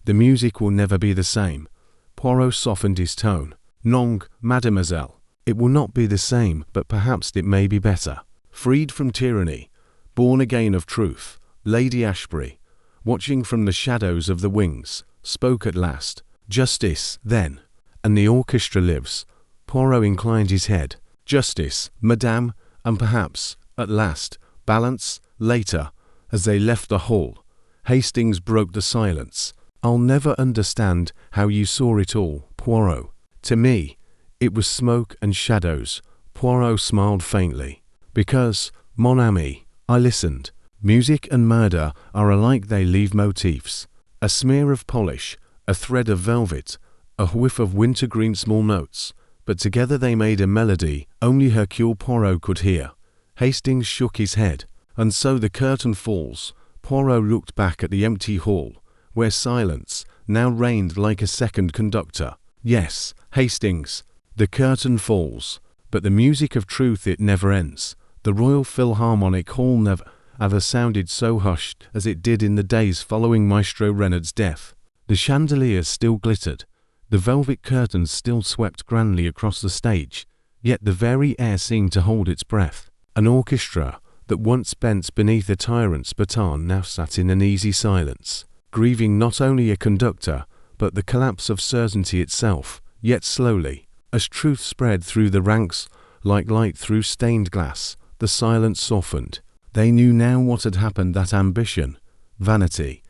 "The music will never be the same." Poirot softened his tone. "Non, mademoiselle. It will not be the same, but perhaps it may be better." Freed from tyranny, born again of truth, Lady Ashbury, watching from the shadows of the wings, spoke at last. "Justice, then, and the orchestra lives." Poirot inclined his head. "Justice, madame, and perhaps, at last, balance." Later, as they left the hall, Hastings broke the silence. "I'll never understand how you saw it all, Poirot. To me, it was smoke and shadows." Poirot smiled faintly. "Because, mon ami, I listened. Music and murder are alike, they leave motifs. A smear of polish, a thread of velvet, a whiff of wintergreen small notes, but together they made a melody only Hercule Poirot could hear." Hastings shook his head. "And so the curtain falls." Poirot looked back at the empty hall, where silence now reigned like a second conductor. "Yes, Hastings, the curtain falls. But the music of truth, it never ends. The Royal Philharmonic Hall never ever sounded so hushed as it did in the days following Maestro Reynard's death. The chandeliers still glittered, the velvet curtains still swept grandly across the stage, yet the very air seemed to hold its breath. An orchestra that once bent beneath a tyrant's baton now sat in an easy silence, grieving not only a conductor, but the collapse of certainty itself. Yet slowly, as truth spread through the ranks like light through stained glass, the silence softened. They knew now what had happened, that ambition, vanity,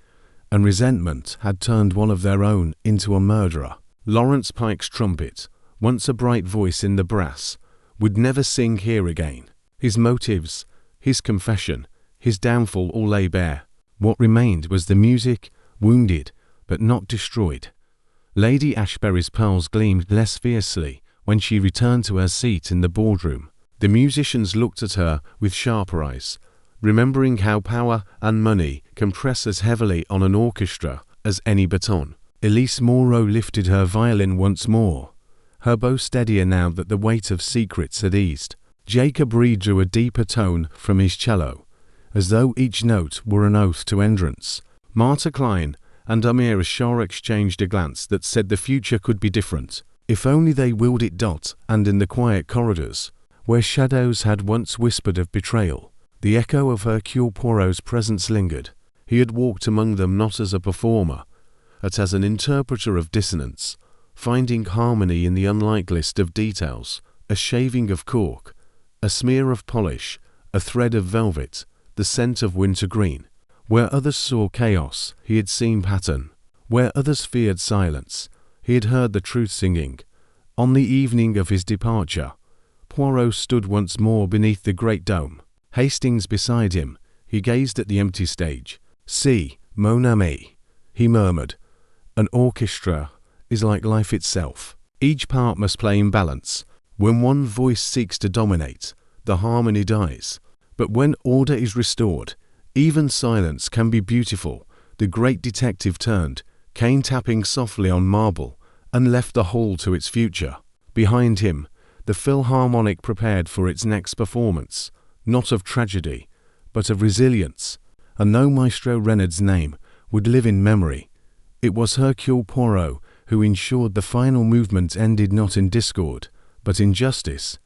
and resentment had turned one of their own into a murderer. Lawrence Pike's trumpet, once a bright voice in the brass, would never sing here again. His motives, his confession, his downfall all lay bare. What remained was the music, wounded but not destroyed. Lady Ashbury's pearls gleamed less fiercely when she returned to her seat in the boardroom. The musicians looked at her with sharper eyes, remembering how power and money can press as heavily on an orchestra as any baton. Elise Moreau lifted her violin once more, her bow steadier now that the weight of secrets had eased. Jacob Reed drew a deeper tone from his cello, as though each note were an oath to entrance. Marta Klein and Amira Shah exchanged a glance that said the future could be different, if only they willed it. And in the quiet corridors, where shadows had once whispered of betrayal, the echo of Hercule Poirot's presence lingered. He had walked among them not as a performer, but as an interpreter of dissonance, finding harmony in the unlikeliest of details, a shaving of cork, a smear of polish, a thread of velvet, the scent of wintergreen. Where others saw chaos, he had seen pattern. Where others feared silence, he had heard the truth singing. On the evening of his departure, Poirot stood once more beneath the great dome. Hastings beside him, he gazed at the empty stage. "See, mon ami," he murmured, "an orchestra is like life itself. Each part must play in balance. When one voice seeks to dominate, the harmony dies. But when order is restored, even silence can be beautiful." The great detective turned, cane tapping softly on marble, and left the hall to its future. Behind him, the Philharmonic prepared for its next performance, not of tragedy, but of resilience. And though Maestro Reynard's name would live in memory, it was Hercule Poirot who ensured the final movement ended not in discord, but in justice.